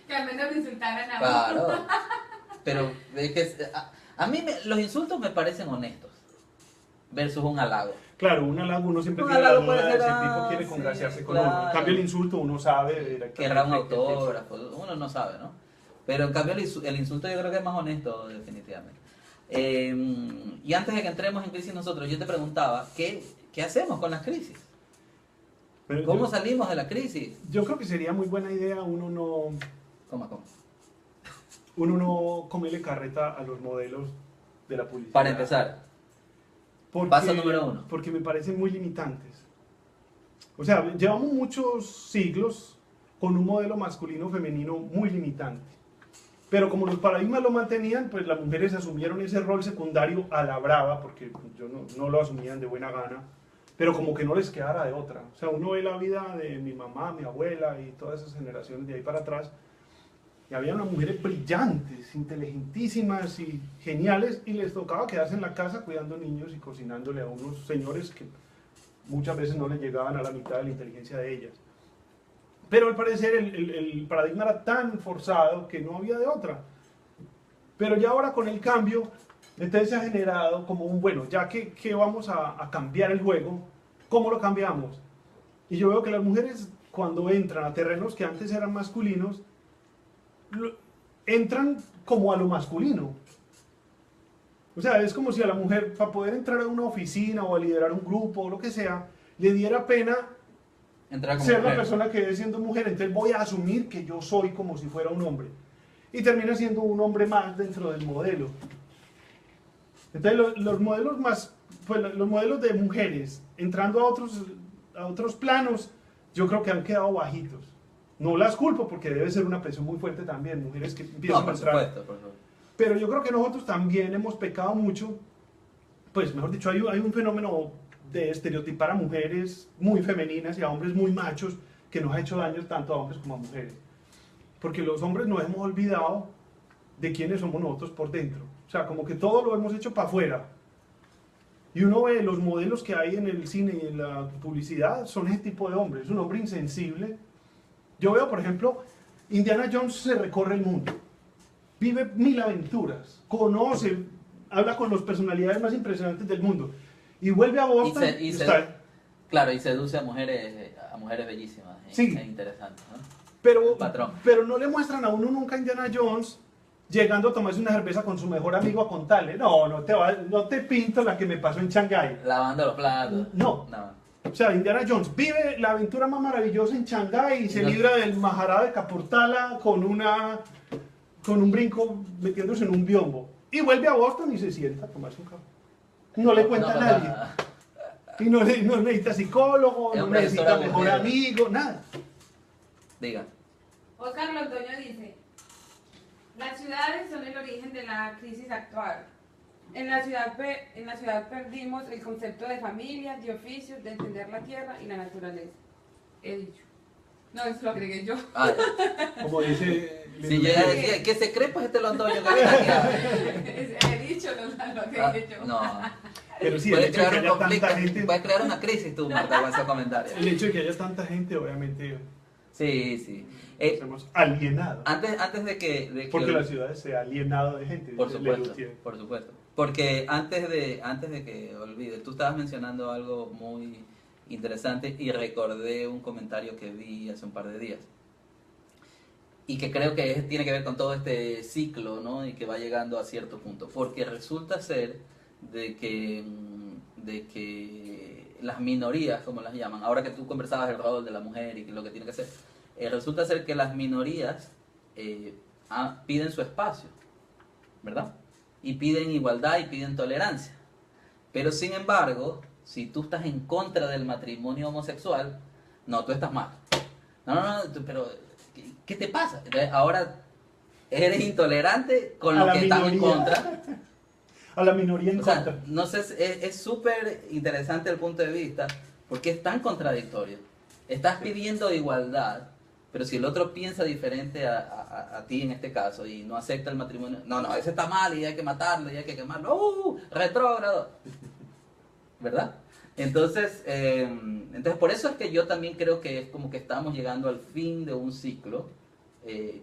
Que al menos me insultaran a Claro. Pero es que a mí los insultos me parecen honestos. Versus un halago. Claro, un halago uno siempre Un tiene la halago duda puede de ser, si el tipo quiere sí, congraciarse con claro. uno. En cambio, el insulto uno sabe directamente. Querrá un que- autógrafo, uno no sabe, ¿no? Pero en cambio el insulto yo creo que es más honesto, definitivamente. Y antes de que entremos en crisis nosotros, yo te preguntaba, ¿qué hacemos con las crisis? Pero ¿Cómo yo, salimos de la crisis? yo creo que sería muy buena idea ¿Cómo? uno no comerle carreta a los modelos de la publicidad. Para empezar, Porque, paso número 1. Porque me parecen muy limitantes. O sea, llevamos muchos siglos con un modelo masculino-femenino muy limitante. Pero como los paradigmas lo mantenían, pues las mujeres asumieron ese rol secundario a la brava, porque yo no lo asumían de buena gana, pero como que no les quedara de otra. O sea, uno ve la vida de mi mamá, mi abuela y todas esas generaciones de ahí para atrás, y había unas mujeres brillantes, inteligentísimas y geniales, y les tocaba quedarse en la casa cuidando niños y cocinándole a unos señores que muchas veces no les llegaban a la mitad de la inteligencia de ellas. Pero al parecer el paradigma era tan forzado que no había de otra. Pero ya ahora con el cambio, entonces se ha generado como un, bueno, ya que vamos a cambiar el juego, ¿cómo lo cambiamos? Y yo veo que las mujeres cuando entran a terrenos que antes eran masculinos, entran como a lo masculino. O sea, es como si a la mujer, para poder entrar a una oficina o a liderar un grupo o lo que sea, le diera pena Entrar como ser mujer. la persona que es siendo mujer, entonces voy a asumir que yo soy como si fuera un hombre. Y termina siendo un hombre más dentro del modelo. Entonces los modelos más, pues los modelos de mujeres entrando a otros planos, yo creo que han quedado bajitos. No las culpo porque debe ser una presión muy fuerte también, mujeres que empiezan No, por a entrar. supuesto, por supuesto. Pero yo creo que nosotros también hemos pecado mucho, pues mejor dicho, hay un fenómeno de estereotipar a mujeres muy femeninas y a hombres muy machos que nos ha hecho daño tanto a hombres como a mujeres. Porque los hombres nos hemos olvidado de quiénes somos nosotros por dentro. O sea, como que todo lo hemos hecho para afuera. Y uno ve los modelos que hay en el cine y en la publicidad, son ese tipo de hombres. Es un hombre insensible. Yo veo, por ejemplo, Indiana Jones se recorre el mundo. Vive 1000 aventuras. Conoce, habla con las personalidades más impresionantes del mundo. Y vuelve a Boston y está... Claro, y seduce a mujeres bellísimas. Sí. Es interesante, ¿no? Pero, Patrón. pero no le muestran a uno nunca a Indiana Jones llegando a tomarse una cerveza con su mejor amigo a contarle, no te pinto la que me pasó en Shanghái. Lavando los platos. No. O sea, Indiana Jones vive la aventura más maravillosa en Shanghái y se libra del Mahará de Kapurthala con un brinco metiéndose en un biombo. Y vuelve a Boston y se sienta a tomarse un café. No le cuenta a nadie. Y no necesita psicólogo, no necesita mejor amigo, nada. Diga. Oscar Londoño dice, las ciudades son el origen de la crisis actual. En la ciudad perdimos el concepto de familia, de oficios, de entender la tierra y la naturaleza. He dicho. No, eso lo agregué yo. Ah, Como dice... si yo ya decía, ¿qué se cree pues este Londoño que viene aquí a- He dicho, lo agregué yo. No. Pero sí, el Puede hecho de que crear un haya conflicto, tanta gente... puede crear una crisis tú, Marta, con ese comentario. El hecho de que haya tanta gente, obviamente, Sí, sí. nos hemos alienado. Antes de que Porque las ciudades se ha alienado de gente. Por dice supuesto, Lelutier. por supuesto. Porque antes de que olvides, tú estabas mencionando algo muy interesante y recordé un comentario que vi hace un par de días. Y que creo que tiene que ver con todo este ciclo, ¿no? Y que va llegando a cierto punto. Porque resulta ser de que las minorías, como las llaman, ahora que tú conversabas el rol de la mujer y lo que tiene que ser, resulta ser que las minorías piden su espacio, ¿verdad? Y piden igualdad y piden tolerancia. Pero sin embargo, si tú estás en contra del matrimonio homosexual, no, tú estás mal. No, pero ¿qué te pasa? Entonces, ahora eres intolerante con A lo la que están en minoría. contra. A la minoría en O sea, contra. no sé, es súper interesante el punto de vista porque es tan contradictorio. Estás pidiendo igualdad, pero si el otro piensa diferente a ti en este caso y no acepta el matrimonio, no, ese está mal y hay que matarlo y hay que quemarlo, retrógrado, ¿verdad? Entonces por eso es que yo también creo que es como que estamos llegando al fin de un ciclo,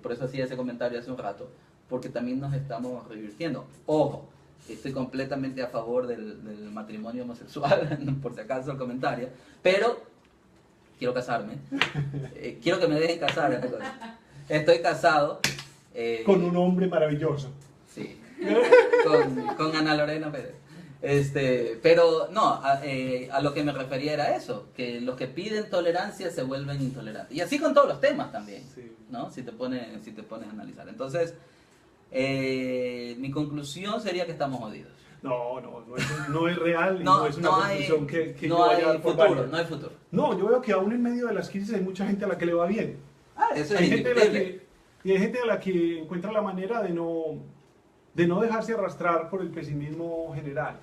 por eso hacía ese comentario hace un rato, porque también nos estamos revirtiendo. Ojo, estoy completamente a favor del matrimonio homosexual, por si acaso el comentario, pero quiero casarme, quiero que me dejen casar. Estoy casado. Con un hombre maravilloso. Sí, con Ana Lorena Pérez. Pero no, a lo que me refería era eso, que los que piden tolerancia se vuelven intolerantes. Y así con todos los temas también, Sí. ¿no? Si te pones a analizar. Entonces, mi conclusión sería que estamos jodidos. No es real y no es una conclusión que yo no vaya a hay dar por futuro, válida. no hay futuro. No, yo veo que aún en medio de las crisis hay mucha gente a la que le va bien. Eso es Hay gente indiscutible. y hay gente a la que encuentra la manera de no dejarse arrastrar por el pesimismo general.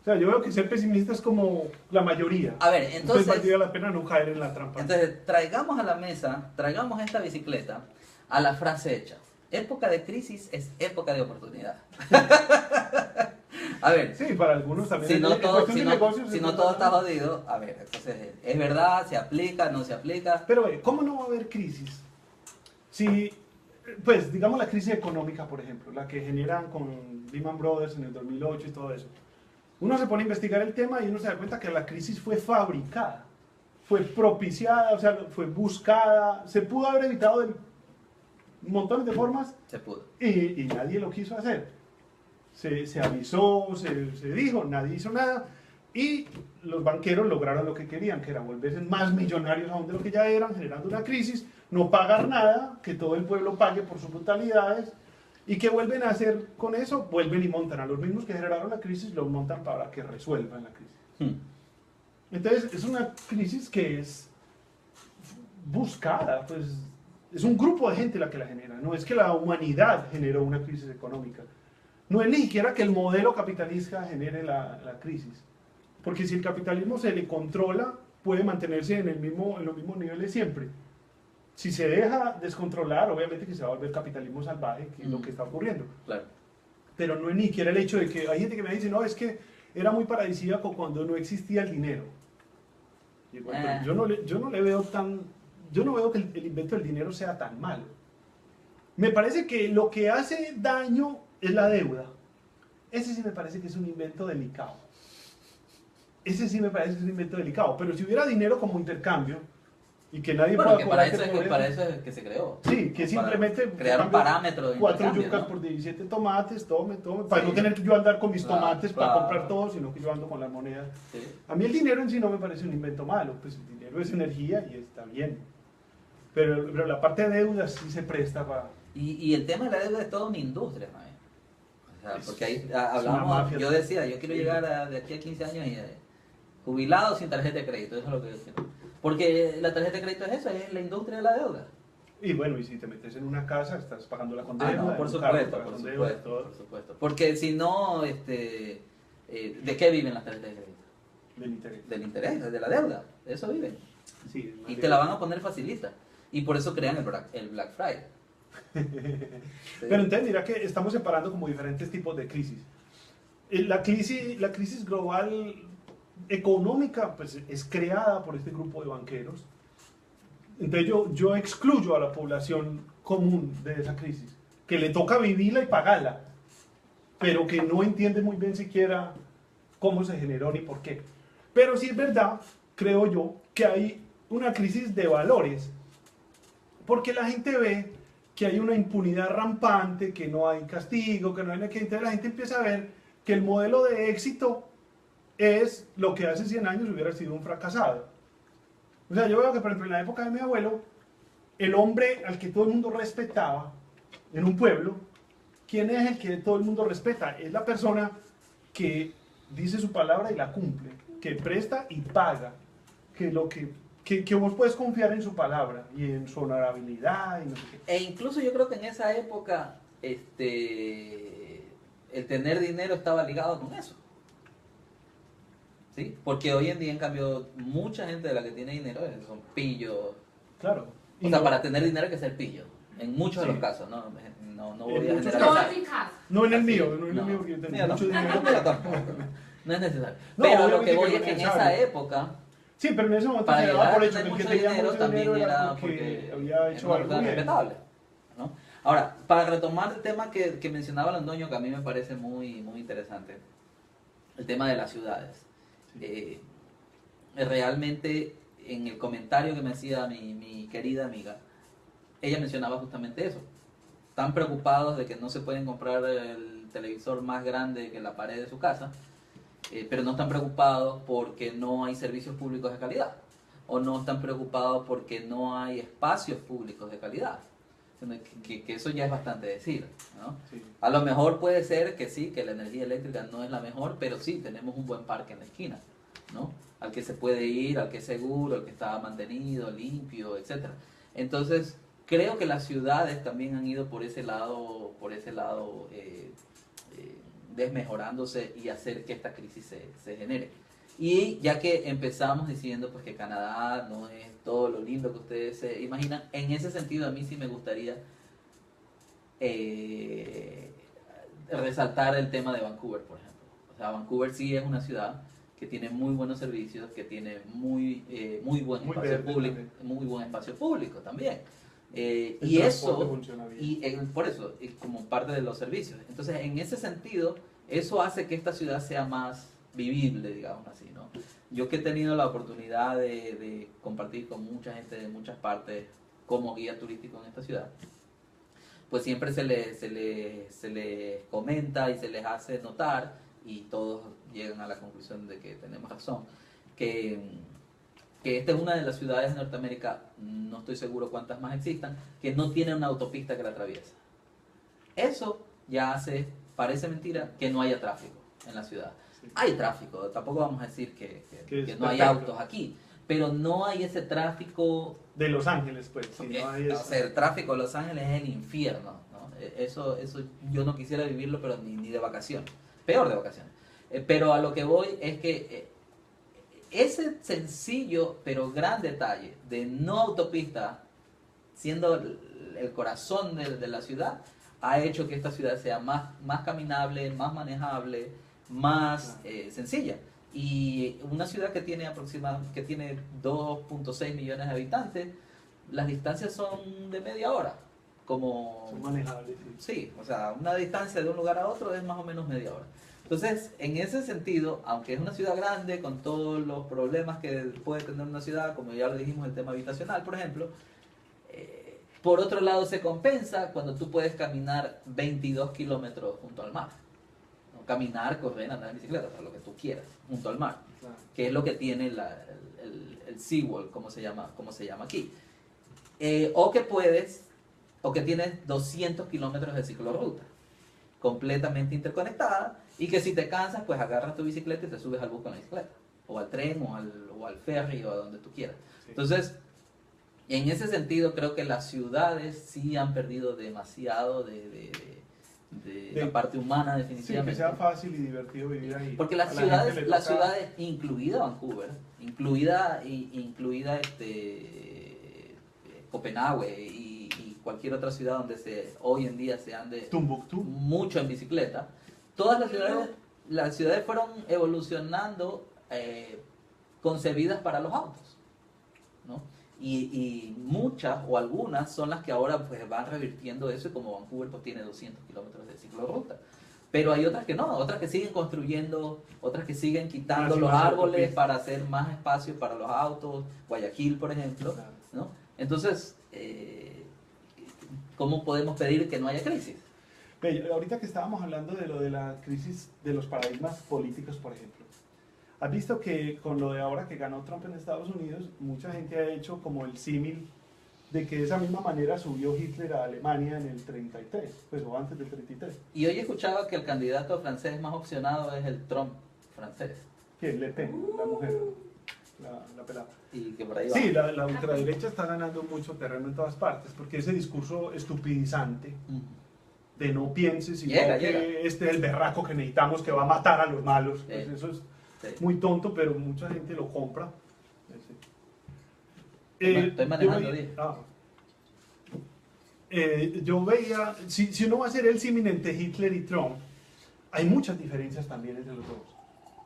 O sea, yo veo que ser pesimista es como la mayoría. A ver, Entonces entonces valdría la pena no caer en la trampa. Entonces, traigamos a la mesa, traigamos esta bicicleta a la frase hecha. Época de crisis es época de oportunidad. A ver, Sí, para algunos también. si no En todo, cuestión si de no, negocios, si es no verdad. todo está jodido, a ver, entonces, ¿es verdad? ¿Se aplica? ¿No se aplica? Pero, ¿cómo no va a haber crisis? Si, pues, digamos la crisis económica, por ejemplo, la que generan con Lehman Brothers en el 2008 y todo eso. Uno se pone a investigar el tema y uno se da cuenta que la crisis fue fabricada, fue propiciada, o sea, fue buscada, se pudo haber evitado de montones de formas Se pudo. y nadie lo quiso hacer. Se avisó, se dijo, nadie hizo nada y los banqueros lograron lo que querían, que era volverse más millonarios aún de lo que ya eran, generando una crisis, no pagar nada, que todo el pueblo pague por sus brutalidades. ¿Y qué vuelven a hacer con eso? Vuelven y montan a los mismos que generaron la crisis, los montan para que resuelvan la crisis. Entonces, es una crisis que es buscada, pues es un grupo de gente la que la genera, no es que la humanidad generó una crisis económica, no es ni siquiera que el modelo capitalista genere la crisis, porque si el capitalismo se le controla, puede mantenerse en los mismos niveles siempre. Si se deja descontrolar, obviamente que se va a volver capitalismo salvaje, que es lo que está ocurriendo. Claro. Pero no es ni siquiera el hecho de que hay gente que me dice, no, es que era muy paradisíaco cuando no existía el dinero. Y bueno, pero yo no le veo tan, yo no veo que el invento del dinero sea tan malo. Me parece que lo que hace daño es la deuda. Ese sí me parece que es un invento delicado. Ese sí me parece que es un invento delicado. Pero si hubiera dinero como intercambio y que nadie Bueno, pueda que para cobrarte eso, por para eso es que se creó. Sí, que Para simplemente crear un cambio parámetro de 4 intercambio, yucas ¿no? por 17 tomates, tome, para Sí. no tener que yo andar con mis Claro, tomates para claro. comprar todo, sino que yo ando con las monedas. Sí. A mí el dinero en sí no me parece un invento malo, pues el dinero es energía y está bien. Pero la parte de deudas sí se presta para... Y el tema de la deuda es toda una industria también. O sea, porque ahí una hablamos, mafia. yo decía, yo quiero Sí. llegar de aquí a 15 años y jubilado sin tarjeta de crédito, eso es lo que yo quiero. Porque la tarjeta de crédito es eso, es la industria de la deuda. Y bueno, y si te metes en una casa, estás pagando la Ah, condena. no, por en un carro, supuesto, pagas por con deuda, supuesto, todo. por supuesto. Porque si no, ¿de qué viven las tarjetas de crédito? Del interés. Del interés, de la deuda, de eso viven. Sí, Y te la van a poner facilita. Y por eso crean el Black Friday. Sí. Pero entonces mira que estamos separando como diferentes tipos de crisis. La crisis global económica pues, es creada por este grupo de banqueros. Entonces yo excluyo a la población común de esa crisis, que le toca vivirla y pagarla, pero que no entiende muy bien siquiera cómo se generó ni por qué. Pero sí es verdad, creo yo, que hay una crisis de valores, porque la gente ve que hay una impunidad rampante, que no hay castigo, que no hay... Entonces la gente empieza a ver que el modelo de éxito es lo que hace 100 años hubiera sido un fracasado. O sea, yo veo que, por ejemplo, en la época de mi abuelo, el hombre al que todo el mundo respetaba en un pueblo, ¿quién es el que todo el mundo respeta? Es la persona que dice su palabra y la cumple, que presta y paga, que vos puedes confiar en su palabra y en su honorabilidad y no sé qué. E incluso yo creo que en esa época el tener dinero estaba ligado con eso. ¿Sí? Porque hoy en día, en cambio, mucha gente de la que tiene dinero son pillos. Claro. O sea, para tener dinero hay que ser pillo. En muchos de Sí. los casos, no voy En a muchos No generalizar. es mi caso. No en el Así, mío, no en el mío, porque yo tengo Mira, mucho dinero. Mira, tampoco. No es necesario. No, Pero lo obviamente que voy que es no que es en esa necesario. época, Sí, pero en ese momento para se daba llegar por a hecho tener que el que mucho tenía dinero mucho también dinero era porque había era hecho una algo persona bien. respetable, ¿no? Ahora, para retomar el tema que mencionaba Londoño, que a mí me parece muy, muy interesante, el tema de las ciudades. Realmente, en el comentario que me hacía mi querida amiga, ella mencionaba justamente eso. Están preocupados de que no se pueden comprar el televisor más grande que la pared de su casa, pero no están preocupados porque no hay servicios públicos de calidad, o no están preocupados porque no hay espacios públicos de calidad. Que eso ya es bastante decir, ¿no? Sí. A lo mejor puede ser que sí, que la energía eléctrica no es la mejor, pero sí, tenemos un buen parque en la esquina, ¿no? Al que se puede ir, al que es seguro, al que está mantenido, limpio, etcétera. Entonces, creo que las ciudades también han ido por ese lado desmejorándose y hacer que esta crisis se genere. Y ya que empezamos diciendo pues que Canadá no es todo lo lindo que ustedes se imaginan, en ese sentido a mí sí me gustaría resaltar el tema de Vancouver, por ejemplo. O sea, Vancouver sí es una ciudad que tiene muy buenos servicios, que tiene muy buen Muy espacio verde público, también. muy buen espacio público también. El Y transporte eso, funciona bien. por eso, es como parte de los servicios. Entonces, en ese sentido, eso hace que esta ciudad sea más vivible, digamos así, ¿no? Yo que he tenido la oportunidad de compartir con mucha gente de muchas partes como guía turístico en esta ciudad, pues siempre se les comenta y se les hace notar, y todos llegan a la conclusión de que tenemos razón, que, que esta es una de las ciudades de Norteamérica, no estoy seguro cuántas más existan, que no tiene una autopista que la atraviesa. Eso ya parece mentira que no haya tráfico en la ciudad. Sí. Hay tráfico, tampoco vamos a decir Que es que no hay perfecto. autos aquí, pero no hay ese tráfico. De Los Ángeles, pues. Sí, no hay O eso. sea, el tráfico de Los Ángeles es el infierno, ¿no? Eso yo no quisiera vivirlo, pero ni de vacaciones. Peor de vacaciones. Pero a lo que voy es que ese sencillo pero gran detalle de no autopista, siendo el corazón de la ciudad, ha hecho que esta ciudad sea más caminable, más manejable, más sencilla. Y una ciudad que tiene que tiene 2.6 millones de habitantes, las distancias son de media hora. Son manejables, sí. Sí, o sea, una distancia de un lugar a otro es más o menos media hora. Entonces, en ese sentido, aunque es una ciudad grande, con todos los problemas que puede tener una ciudad, como ya lo dijimos, el tema habitacional, por ejemplo, por otro lado se compensa cuando tú puedes caminar 22 kilómetros junto al mar. ¿No? Caminar, correr, andar en bicicleta, para lo que tú quieras, junto al mar, Claro. que es lo que tiene el SeaWorld, como se llama aquí. O que tienes 200 kilómetros de ciclorruta, completamente interconectada, y que si te cansas, pues agarras tu bicicleta y te subes al bus con la bicicleta, o al tren, o al ferry, o a donde tú quieras. Sí. Entonces, en ese sentido, creo que las ciudades sí han perdido demasiado de la parte humana, Sí, que definitivamente. sea fácil y divertido vivir ahí. Porque A la gente le toca- ciudades, incluida Vancouver, incluida Copenhague y cualquier otra ciudad donde hoy en día se ande Tumbuctú. mucho en bicicleta, todas las ciudades fueron evolucionando, concebidas para los autos, ¿no? Y muchas o algunas son las que ahora pues van revirtiendo eso, y como Vancouver pues tiene 200 kilómetros de ciclorruta. Pero hay otras que no, otras que siguen construyendo, otras que siguen quitando Más y los más árboles autopistas. para hacer más espacio para los autos, Guayaquil por ejemplo, Claro. ¿no? Entonces, ¿cómo podemos pedir que no haya crisis? Ve, ahorita que estábamos hablando de lo de la crisis de los paradigmas políticos, por ejemplo, has visto que con lo de ahora que ganó Trump en Estados Unidos, mucha gente ha hecho como el símil de que de esa misma manera subió Hitler a Alemania en el 33, pues o antes del 33. Y hoy escuchaba que el candidato francés más opcionado es el Trump francés. ¿Quién? Le Pen, la mujer, la pelada. Y que por ahí va. Sí, la ultraderecha está ganando mucho terreno en todas partes, porque ese discurso estupidizante Ujú. de no pienses, sino Llega. que este es el berraco que necesitamos que va a matar a los malos. Pues Sí. eso es Sí. muy tonto, pero mucha gente lo compra. Estoy manejando, yo, Diego. yo veía, si uno va a hacer el símil entre Hitler y Trump, hay muchas diferencias también entre los dos.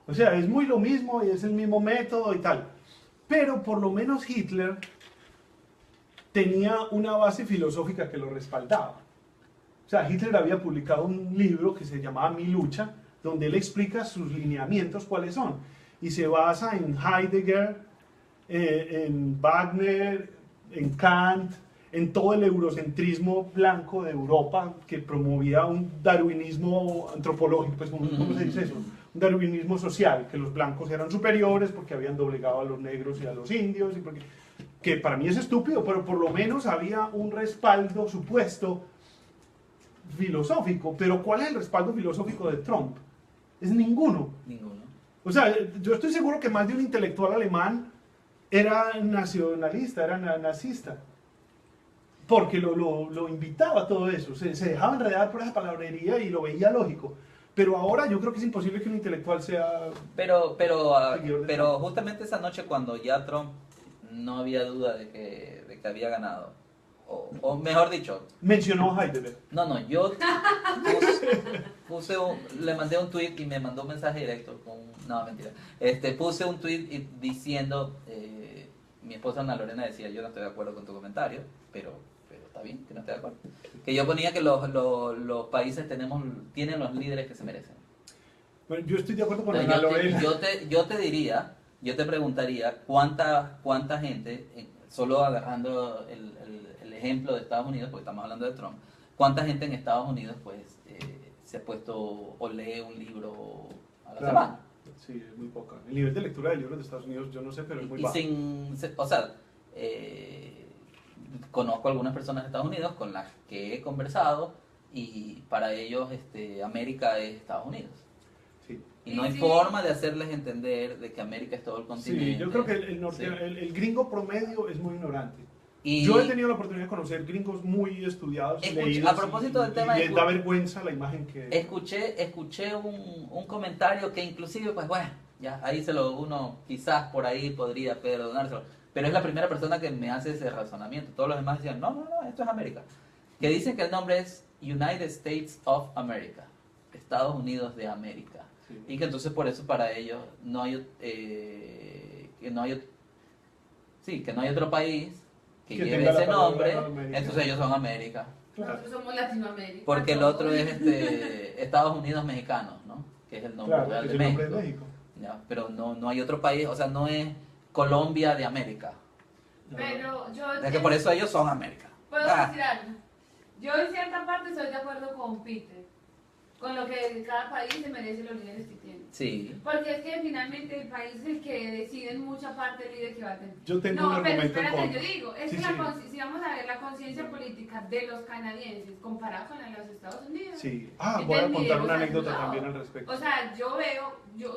O sea, es muy lo mismo y es el mismo método y tal. Pero por lo menos Hitler tenía una base filosófica que lo respaldaba. O sea, Hitler había publicado un libro que se llamaba Mi lucha, donde él explica sus lineamientos cuáles son. Y se basa en Heidegger, en Wagner, en Kant, en todo el eurocentrismo blanco de Europa que promovía un darwinismo antropológico, pues, ¿cómo se dice eso? Un darwinismo social, que los blancos eran superiores porque habían doblegado a los negros y a los indios, y que para mí es estúpido, pero por lo menos había un respaldo supuesto filosófico. Pero ¿cuál es el respaldo filosófico de Trump? Es ninguno. Ninguno. O sea, yo estoy seguro que más de un intelectual alemán era nacionalista, era nazista, porque lo invitaba a todo eso, se dejaba enredar por esa palabrería y lo veía lógico. Pero ahora yo creo que es imposible que un intelectual sea... Pero Seguidor de pero justamente esa noche, cuando ya Trump no había duda de que había ganado, o mejor dicho, Mencionó a Heidegger. yo le mandé un tweet y me mandó un mensaje directo no, mentira. Puse un tweet diciendo, mi esposa Ana Lorena decía, yo no estoy de acuerdo con tu comentario, pero está bien que no esté de acuerdo. Que yo ponía que los países tienen los líderes que se merecen. Bueno, yo estoy de acuerdo con Entonces, Ana Lorena. yo te preguntaría cuánta gente, solo agarrando el ejemplo de Estados Unidos, porque estamos hablando de Trump, cuánta gente en Estados Unidos pues se ha puesto o lee un libro a la semana. Sí, es muy poca. El nivel de lectura de libros de Estados Unidos, yo no sé, pero es muy bajo. O sea, conozco algunas personas de Estados Unidos con las que he conversado y para ellos América es Estados Unidos. Sí. Y no hay forma de hacerles entender de que América es todo el continente. Sí, yo creo que el gringo promedio es muy ignorante. Y yo he tenido la oportunidad de conocer gringos muy estudiados, leídos, a propósito del tema, y les da vergüenza la imagen que... Escuché un comentario que inclusive, pues bueno, ya ahí uno quizás por ahí podría perdonárselo, pero es la primera persona que me hace ese razonamiento. Todos los demás decían, no, esto es América. Que dicen que el nombre es United States of America, Estados Unidos de América. Sí. Y que entonces por eso para ellos no hay otro país que lleve ese nombre, entonces ellos son América. Nosotros somos Latinoamérica. Porque el otro es Estados Unidos mexicanos, ¿no? Que es el nombre real de México. Ya, pero no hay otro país, o sea, no es Colombia de América. Pero es que por eso ellos son América. ¿Puedo decir algo? Yo en cierta parte estoy de acuerdo con Peter, con lo que cada país se merece los líderes que tiene. Sí. Porque es que finalmente el país es el que decide en mucha parte el líder que va a tener. Yo tengo un argumento pero espérate, en contra. yo digo, es sí, que sí. Si vamos a ver la conciencia política de los canadienses comparada con la de los Estados Unidos. Sí. Voy a contar una anécdota también al respecto. O sea, yo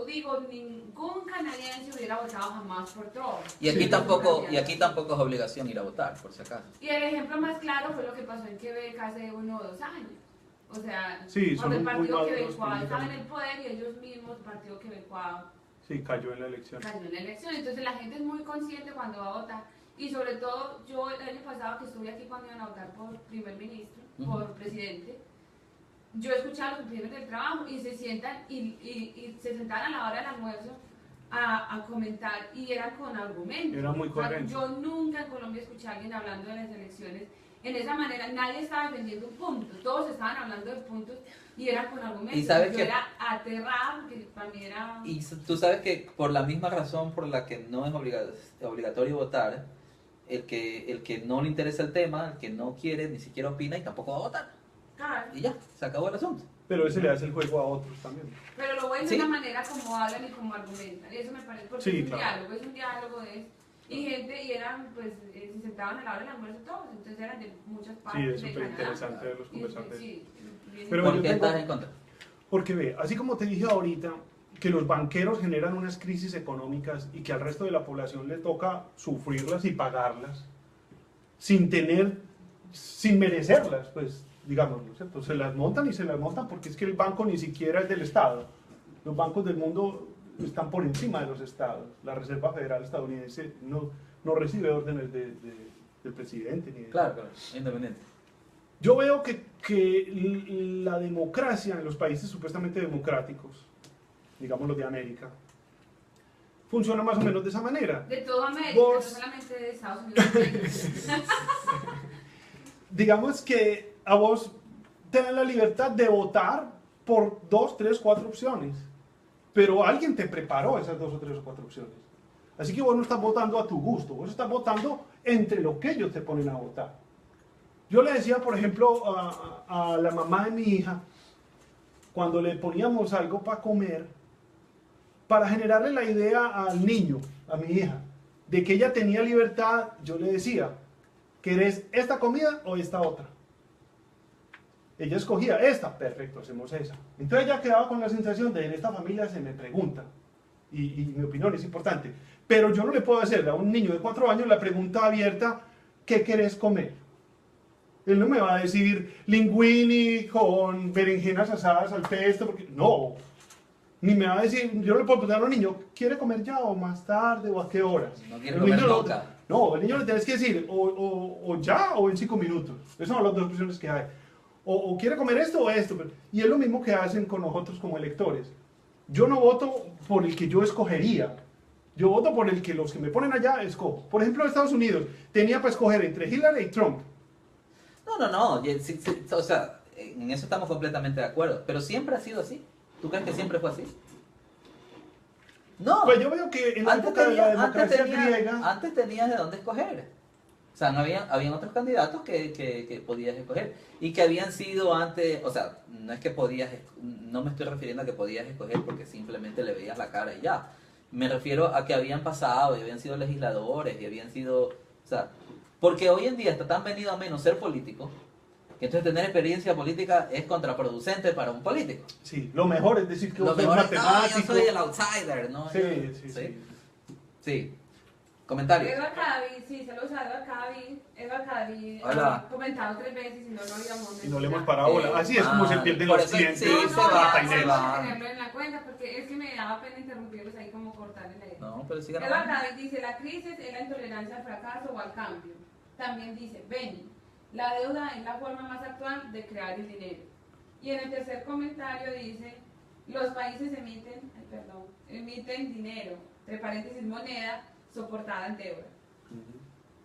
digo, ningún canadiense hubiera votado jamás por Trump. Y aquí tampoco es obligación ir a votar, por si acaso. Y el ejemplo más claro fue lo que pasó en Quebec hace 1 o 2 años. O sea, sí, cuando el Partido Quebecois estaba en el poder y ellos mismos, el Partido Quebecois, sí, cayó en la elección. Entonces la gente es muy consciente cuando va a votar. Y sobre todo, yo el año pasado que estuve aquí cuando iban a votar por primer ministro, por presidente, yo escuchaba a los compañeros del trabajo y se sientan y se sentaban a la hora del almuerzo a comentar y eran con argumentos. Era muy coherente. Yo nunca en Colombia escuché a alguien hablando de las elecciones en esa manera. Nadie estaba defendiendo un punto, todos estaban hablando de puntos y era con argumentos. ¿Y sabes yo era aterrada porque para mí era... Y tú sabes que por la misma razón por la que no es obligatorio votar, el que no le interesa el tema, el que no quiere, ni siquiera opina y tampoco va a votar. Claro. Y ya, se acabó el asunto. Pero ese le hace el juego a otros también. Pero lo bueno ¿Sí? es la manera como hablan y como argumentan. Eso me parece, porque sí, es un diálogo y eran, pues, se sentaban a la hora del almuerzo todos, entonces eran de muchas partes. Sí, es súper interesante verlos conversar de eso. Pero ¿por qué estás en contra? Porque ve, así como te dije ahorita, que los banqueros generan unas crisis económicas y que al resto de la población le toca sufrirlas y pagarlas sin merecerlas, pues, digámoslo, ¿cierto? Se las montan porque es que el banco ni siquiera es del Estado. Los bancos del mundo están por encima de los estados. La Reserva Federal estadounidense no recibe órdenes del presidente. Ni de claro, independiente. Yo veo que la democracia en los países supuestamente democráticos, digamos los de América, funciona más o menos de esa manera. De toda América, no solamente de Estados Unidos. Digamos que a vos te dan la libertad de votar por 2, 3, 4 opciones, pero alguien te preparó esas 2 o 3 o 4 opciones. Así que vos no estás votando a tu gusto, vos estás votando entre lo que ellos te ponen a votar. Yo le decía, por ejemplo, a la mamá de mi hija, cuando le poníamos algo para comer, para generarle la idea al niño, a mi hija, de que ella tenía libertad, yo le decía, ¿querés esta comida o esta otra? Ella escogía esta, perfecto, hacemos esa. Entonces ella quedaba con la sensación de en esta familia se me pregunta, y mi opinión es importante, pero yo no le puedo hacer a un niño de 4 años la pregunta abierta, ¿qué querés comer? Él no me va a decir linguini con berenjenas asadas al pesto, porque no. Ni me va a decir, yo no le puedo preguntar a un niño, ¿quiere comer ya o más tarde o a qué horas? No quiere comer nunca. No, el niño le tienes que decir o ya o en 5 minutos. Esas son las 2 opciones que hay. o quiere comer esto o esto. Y es lo mismo que hacen con nosotros como electores. Yo no voto por el que yo escogería. Yo voto por el que los que me ponen allá escojo. Por ejemplo, en Estados Unidos tenía para escoger entre Hillary y Trump. No. O sea, en eso estamos completamente de acuerdo. Pero siempre ha sido así. ¿Tú crees que siempre fue así? No. Pues yo veo que en la época de la democracia griega... Antes tenías de dónde escoger. O sea, habían otros candidatos que podías escoger. Y que habían sido antes, o sea, no es que no me estoy refiriendo a que podías escoger porque simplemente le veías la cara y ya. Me refiero a que habían pasado y habían sido legisladores y habían sido, o sea, porque hoy en día está tan venido a menos ser político, que entonces tener experiencia política es contraproducente para un político. Sí, lo mejor es decir que Lo vos sos mejor es, matemático. yo soy el outsider, ¿no? Sí. Comentarios. Edward Cadavid, sí, saludos a Edward Cadavid. Edward Cadavid Hola. ha comentado 3 veces y no lo habíamos Y no le hemos mencionado. parado bola. Así es como se pierden por los eso- clientes. sí, No, se no, va, ya, se vamos va. a tenerlo en la cuenta porque es que me daba pena interrumpirlos ahí como cortarle la idea. No, pero sigan Edward hablando. Cadavid dice, la crisis es la intolerancia al fracaso o al cambio. También dice, Benny, la deuda es la forma más actual de crear el dinero. Y en el tercer comentario dice, los países emiten dinero, entre paréntesis moneda, soportada en deuda.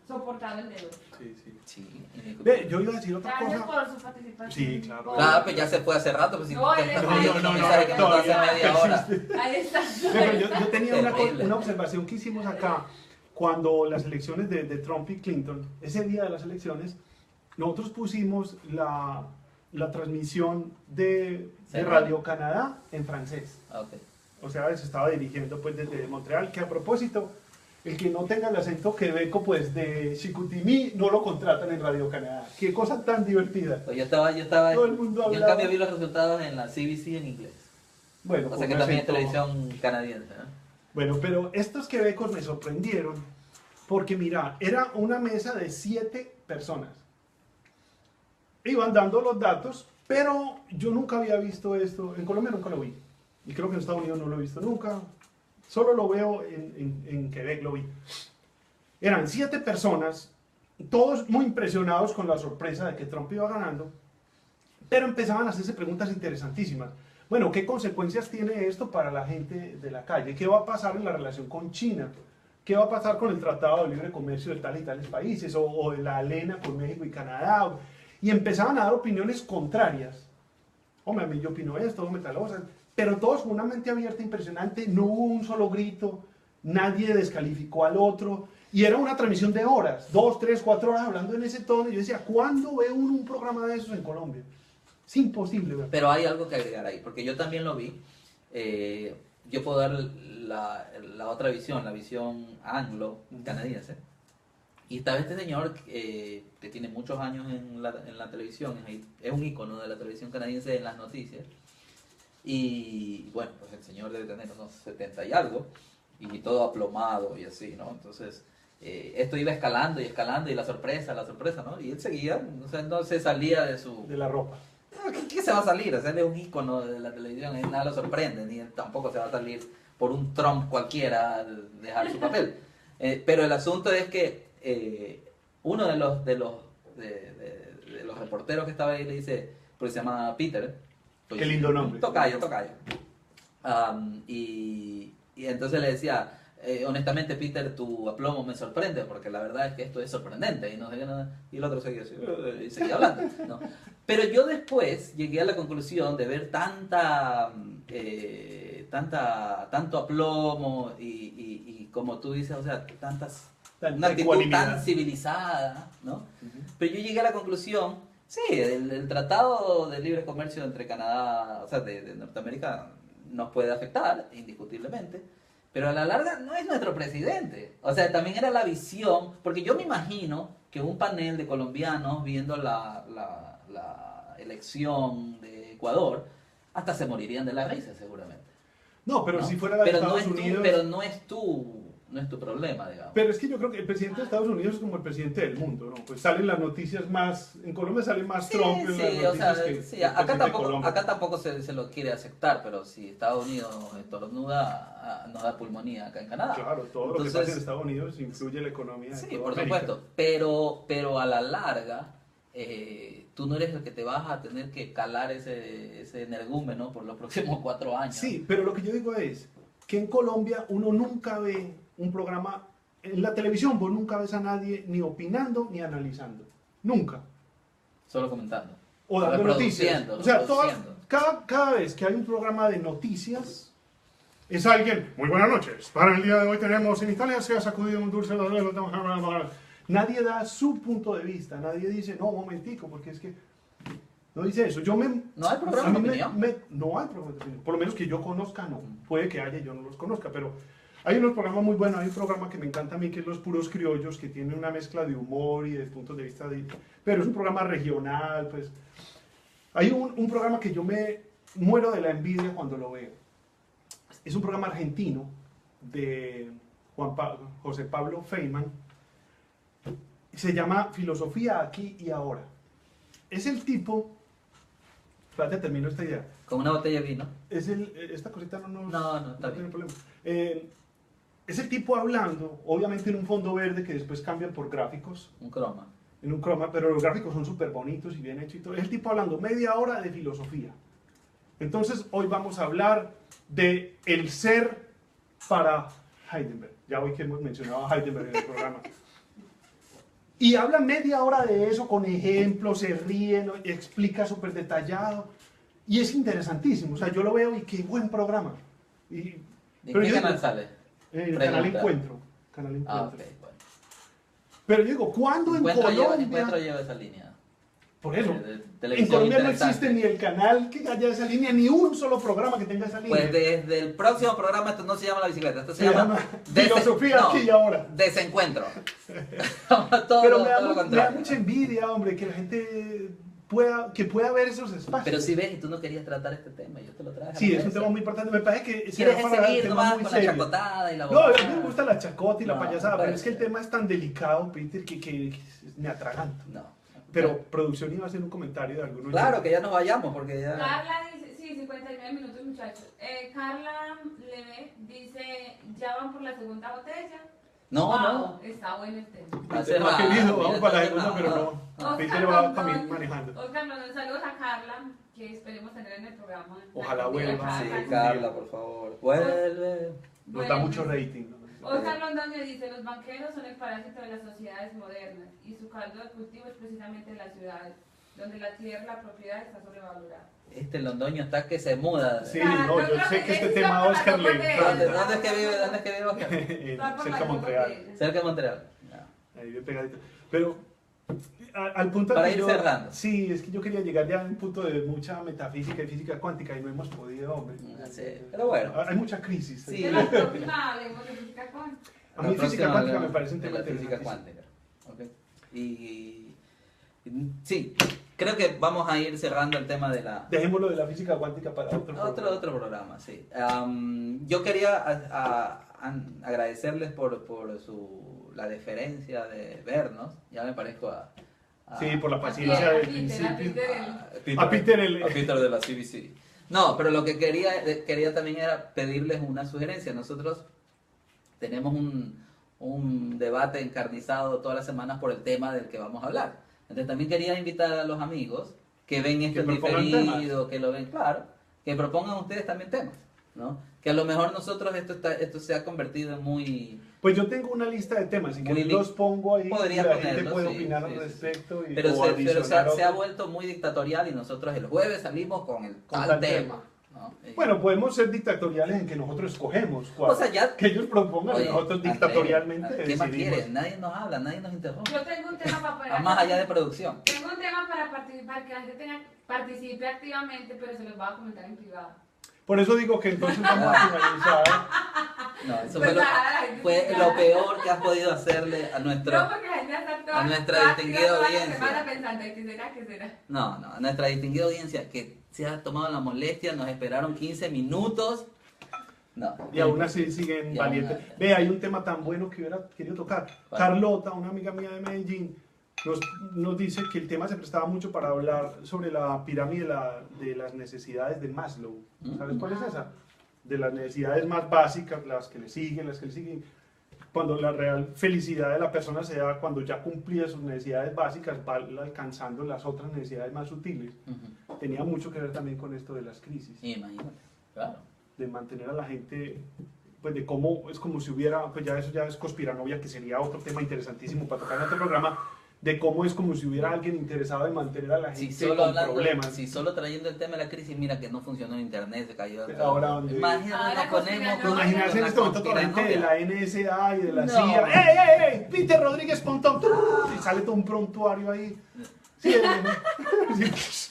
Soportado en deuda. Sí, sí. Sí. Ve, yo iba a decir otra Gracias cosa. por su participación. Sí, claro. Claro, pues ya se fue hace rato. Pues si No, tú él estás está- leyendo, no, sabes que no hace todavía media hora. Ahí está. Pero yo tenía Terrible. una observación que hicimos acá cuando las elecciones de Trump y Clinton, ese día de las elecciones, nosotros pusimos la transmisión de Sí. Radio Canadá en francés. Ah, ok. O sea, se estaba dirigiendo pues desde Montreal, que a propósito, el que no tenga el acento quebeco pues de Chicoutimi no lo contratan en Radio Canadá. Qué cosa tan divertida. Pues yo estaba, Todo el mundo yo en hablaba. cambio vi los resultados en la CBC en inglés. Bueno, O con sea que un también es acento- televisión canadiense, ¿no? Bueno, pero estos quebecos me sorprendieron porque mira, era una mesa de 7 personas. Iban dando los datos, pero yo nunca había visto esto, en Colombia nunca lo vi. Y creo que en Estados Unidos no lo he visto nunca. Solo lo veo en Quebec, lo vi. Eran 7 personas, todos muy impresionados con la sorpresa de que Trump iba ganando, pero empezaban a hacerse preguntas interesantísimas. Bueno, ¿qué consecuencias tiene esto para la gente de la calle? ¿Qué va a pasar en la relación con China? ¿Qué va a pasar con el Tratado de Libre Comercio de tales y tales países? O de la ALENA con México y Canadá. Y empezaban a dar opiniones contrarias. Hombre, a mí yo opino esto, hombre, tal cosa. Pero todos con una mente abierta impresionante. No hubo un solo grito. Nadie descalificó al otro. Y era una transmisión de horas. 2, 3, 4 horas hablando en ese tono. Y yo decía, ¿cuándo ve uno un programa de esos en Colombia? Es imposible, ¿verdad? Pero hay algo que agregar ahí, porque yo también lo vi. Yo puedo dar la otra visión, la visión anglo-canadiense. Y estaba este señor que tiene muchos años en la televisión, es un ícono de la televisión canadiense en las noticias. Y bueno, pues el señor debe tener unos 70 y algo, y todo aplomado y así, ¿no? Entonces, esto iba escalando y la sorpresa, ¿no? Y él seguía, o sea, no se salía de su... De la ropa. ¿Qué se va a salir? O sea, él es un ícono de la televisión, él nada lo sorprende, ni él tampoco se va a salir por un Trump cualquiera a dejar su papel. Pero el asunto es que uno de los reporteros que estaba ahí le dice, porque se llama Peter. Pues, Qué lindo nombre. Tocayo. Y entonces le decía, honestamente Peter, tu aplomo me sorprende, porque la verdad es que esto es sorprendente. Y, no sé qué, y el otro seguía así, y seguía hablando. ¿No? Pero yo después llegué a la conclusión de ver tanto aplomo y como tú dices, o sea, una actitud ecuanimidad. tan civilizada, ¿no? Pero yo llegué a la conclusión, sí, el tratado de libre comercio entre Canadá, o sea, de Norteamérica, nos puede afectar, indiscutiblemente, pero a la larga no es nuestro presidente. O sea, también era la visión, porque yo me imagino que un panel de colombianos viendo la elección de Ecuador, hasta se morirían de la risa seguramente. No, pero ¿no? si fuera la de Pero Estados no es Unidos... pero no es tu problema, digamos. Pero es que yo creo que el presidente de Estados Unidos es como el presidente del mundo, ¿no? Pues salen las noticias más... En Colombia sale más Trump en las Sí, o sea, noticias que sí, el acá presidente de tampoco, Colombia. acá tampoco se lo quiere aceptar, pero si Estados Unidos estornuda, nos da pulmonía acá en Canadá. Claro, todo lo que Entonces, pasa en Estados Unidos influye en la economía de sí, toda por América. supuesto, pero a la larga, tú no eres el que te vas a tener que calar ese energúmeno por los próximos 4 años. Sí, pero lo que yo digo es que en Colombia uno nunca ve un programa, en la televisión vos nunca ves a nadie ni opinando ni analizando. Nunca. Solo comentando. O dando noticias. Reproduciendo, O sea, reproduciendo. cada vez que hay un programa de noticias, es alguien, muy buenas noches, para el día de hoy tenemos, en Italia se ha sacudido un dulce, nadie da su punto de vista, nadie dice, no, un momentico, porque es que no dice eso. No hay programa a mí de opinión. no hay programa de opinión, por lo menos que yo conozca, no. Puede que haya y yo no los conozca, pero hay unos programas muy buenos. Hay un programa que me encanta a mí, que es Los Puros Criollos, que tiene una mezcla de humor y de puntos de vista, pero es un programa regional, pues. Hay un programa que yo me muero de la envidia cuando lo veo. Es un programa argentino de José Pablo Feynman. Se llama Filosofía aquí y ahora. Es el tipo... Espérate, termino esta idea. Con una botella de vino. Esta cosita no está tiene bien. problema. Es el tipo hablando, obviamente en un fondo verde que después cambian por gráficos. Un croma. En un croma, pero los gráficos son súper bonitos y bien hechos y todo. Es el tipo hablando media hora de filosofía. Entonces, hoy vamos a hablar de el ser para Heisenberg. Ya hoy que hemos mencionado a Heisenberg en el programa. Y habla media hora de eso con ejemplos, se ríe, ¿no? Explica súper detallado. Y es interesantísimo. O sea, yo lo veo y qué buen programa. ¿De pero qué yo canal digo, sale? el Pregunta. canal Encuentro. Canal Encuentro. Ah, ok, bueno. Pero yo digo, ¿cuándo en Colombia? Encuentro lleva esa línea. Por eso, De en televisión Colombia no interesante. existe ni el canal que haya esa línea, ni un solo programa que tenga esa línea. Pues desde el próximo programa esto no se llama La Bicicleta, esto se, Se llama llama Filosofía no, aquí y ahora. Desencuentro. todo, Pero todo lo me da contrario. mucha envidia, hombre, que la gente pueda ver esos espacios. Pero si ves, y tú no querías tratar este tema, yo te lo traje. a Sí, la es un mesa. tema muy importante. Me parece que ¿Quieres será para seguir temas nomás muy con la serios. chacotada y la No, a bobada? mí me gusta la chacota y la No, payasada, pero puede es que el ser. tema es tan delicado, Peter, que me atraganto. No. Pero producción iba a hacer un comentario de alguno. Claro, que ya nos vayamos, porque ya... Carla dice, sí, 59 minutos muchachos. Carla Leve dice, ya van por la segunda botella. No, Wow, no. Está bueno el tema. Hace Peter no ha rato, querido, mira, vamos para la hace segunda, rato. pero no. Oscar Peter va Rondón. también manejando. Oscar Rondón, saludos a Carla, que esperemos tener en el programa. Ojalá vuelva. Sí, Carla. Carla, por favor. Vuelve. Nos da mucho rating, ¿no? Oscar Rondón me dice, los banqueros son el parásito de las sociedades modernas y su caldo de cultivo es precisamente en las ciudades, donde la tierra, la propiedad está sobrevalorada. Este londoño está que se muda. Sí, Ah, no, yo yo creo sé que que este es tema a la Oscar le parte de- ¿Dónde, encanta. dónde es que vive? ¿Dónde es que vive Oscar? Va por Cerca la de Montreal. botella. Cerca de Montreal. No. Ahí bien pegadito. Pero al punto Para que ir yo, cerrando. Sí, es que yo quería llegar ya a un punto de mucha metafísica y física cuántica y no hemos podido, hombre. Sí, pero bueno. Hay mucha crisis. Sí. De la próxima hablemos de física cuántica. A mí La física próxima cuántica me hablamos parece un de tema la física interesante. cuántica. Ok. Sí, creo que vamos a ir cerrando el tema de la... Dejémoslo de la física cuántica para otro programa. Otro programa, sí. Yo quería agradecerles por la deferencia de vernos. Ya me parezco a Sí, por la A paciencia del Peter, a principio. Peter. A Peter el- a Peter de la CBC. No, pero lo que quería también era pedirles una sugerencia. Nosotros tenemos un debate encarnizado todas las semanas por el tema del que vamos a hablar. Entonces también quería invitar a los amigos que ven esto en propongan diferido, que lo ven claro, que propongan ustedes también temas, ¿no? Que a lo mejor nosotros esto se ha convertido en muy... Pues yo tengo una lista de temas y que Muy los pongo ahí Podría y la gente ponerlos, puede sí, opinar sí, al sí, respecto. Y, Pero, o se ha adicionar vuelto muy dictatorial y nosotros el jueves salimos con el Con tal tal tema. tema. ¿no? Bueno, podemos ser dictatoriales en que nosotros escogemos cuál. O sea, ya- Que ellos propongan y Oye, nosotros Andrés, dictatorialmente ¿qué más decidimos. quieres? Nadie nos habla, nadie nos interrumpe. Yo tengo un tema para poner. Más allá de producción. Tengo un tema para participar, que la gente participe activamente, pero se los voy a comentar en privado. Por eso digo que entonces vamos a finalizar. No, eso Pues fue, lo, nada, la gente fue se lo queda. peor que has podido hacerle a nuestro... No, porque la gente está toda, a nuestra toda distinguida activa toda audiencia. la semana pensando, ¿qué será? ¿Qué será? No, a nuestra distinguida audiencia que se ha tomado la molestia, nos esperaron 15 minutos. No. Y aún así siguen Y aún valientes. así. Ve, hay un tema tan bueno que hubiera querido tocar. ¿Cuál? Carlota, una amiga mía de Medellín, nos dice que el tema se prestaba mucho para hablar sobre la pirámide de las necesidades de Maslow. ¿Sabes cuál es esa? De las necesidades más básicas, las que le siguen, cuando la real felicidad de la persona se da cuando ya cumplía sus necesidades básicas, va alcanzando las otras necesidades más sutiles. Tenía mucho que ver también con esto de las crisis, Imagínate, claro. de mantener a la gente, pues de cómo es como si hubiera, pues ya eso ya es conspiranoia, que sería otro tema interesantísimo para tocar en otro programa, de cómo es como si hubiera alguien interesado en mantener a la gente Si solo, con hablando, problemas. si solo trayendo el tema de la crisis, mira que no funcionó en internet, se cayó. Ahora donde- Imagínate, Ahora nos ponemos conspiranoia. ¿Te imaginas en con este momento toda la gente de la NSA y de la CIA? No. ¡Ey! Peter Rodríguez Pontón! Y sale todo un prontuario ahí. Sí, sí.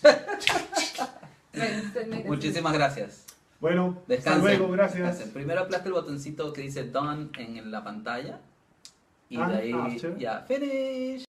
Bueno, usted me- Muchísimas gracias. Bueno, hasta Descansen. luego, gracias. Descansen. Primero aplasta el botoncito que dice done en la pantalla. Y And de ahí after. ya, finish.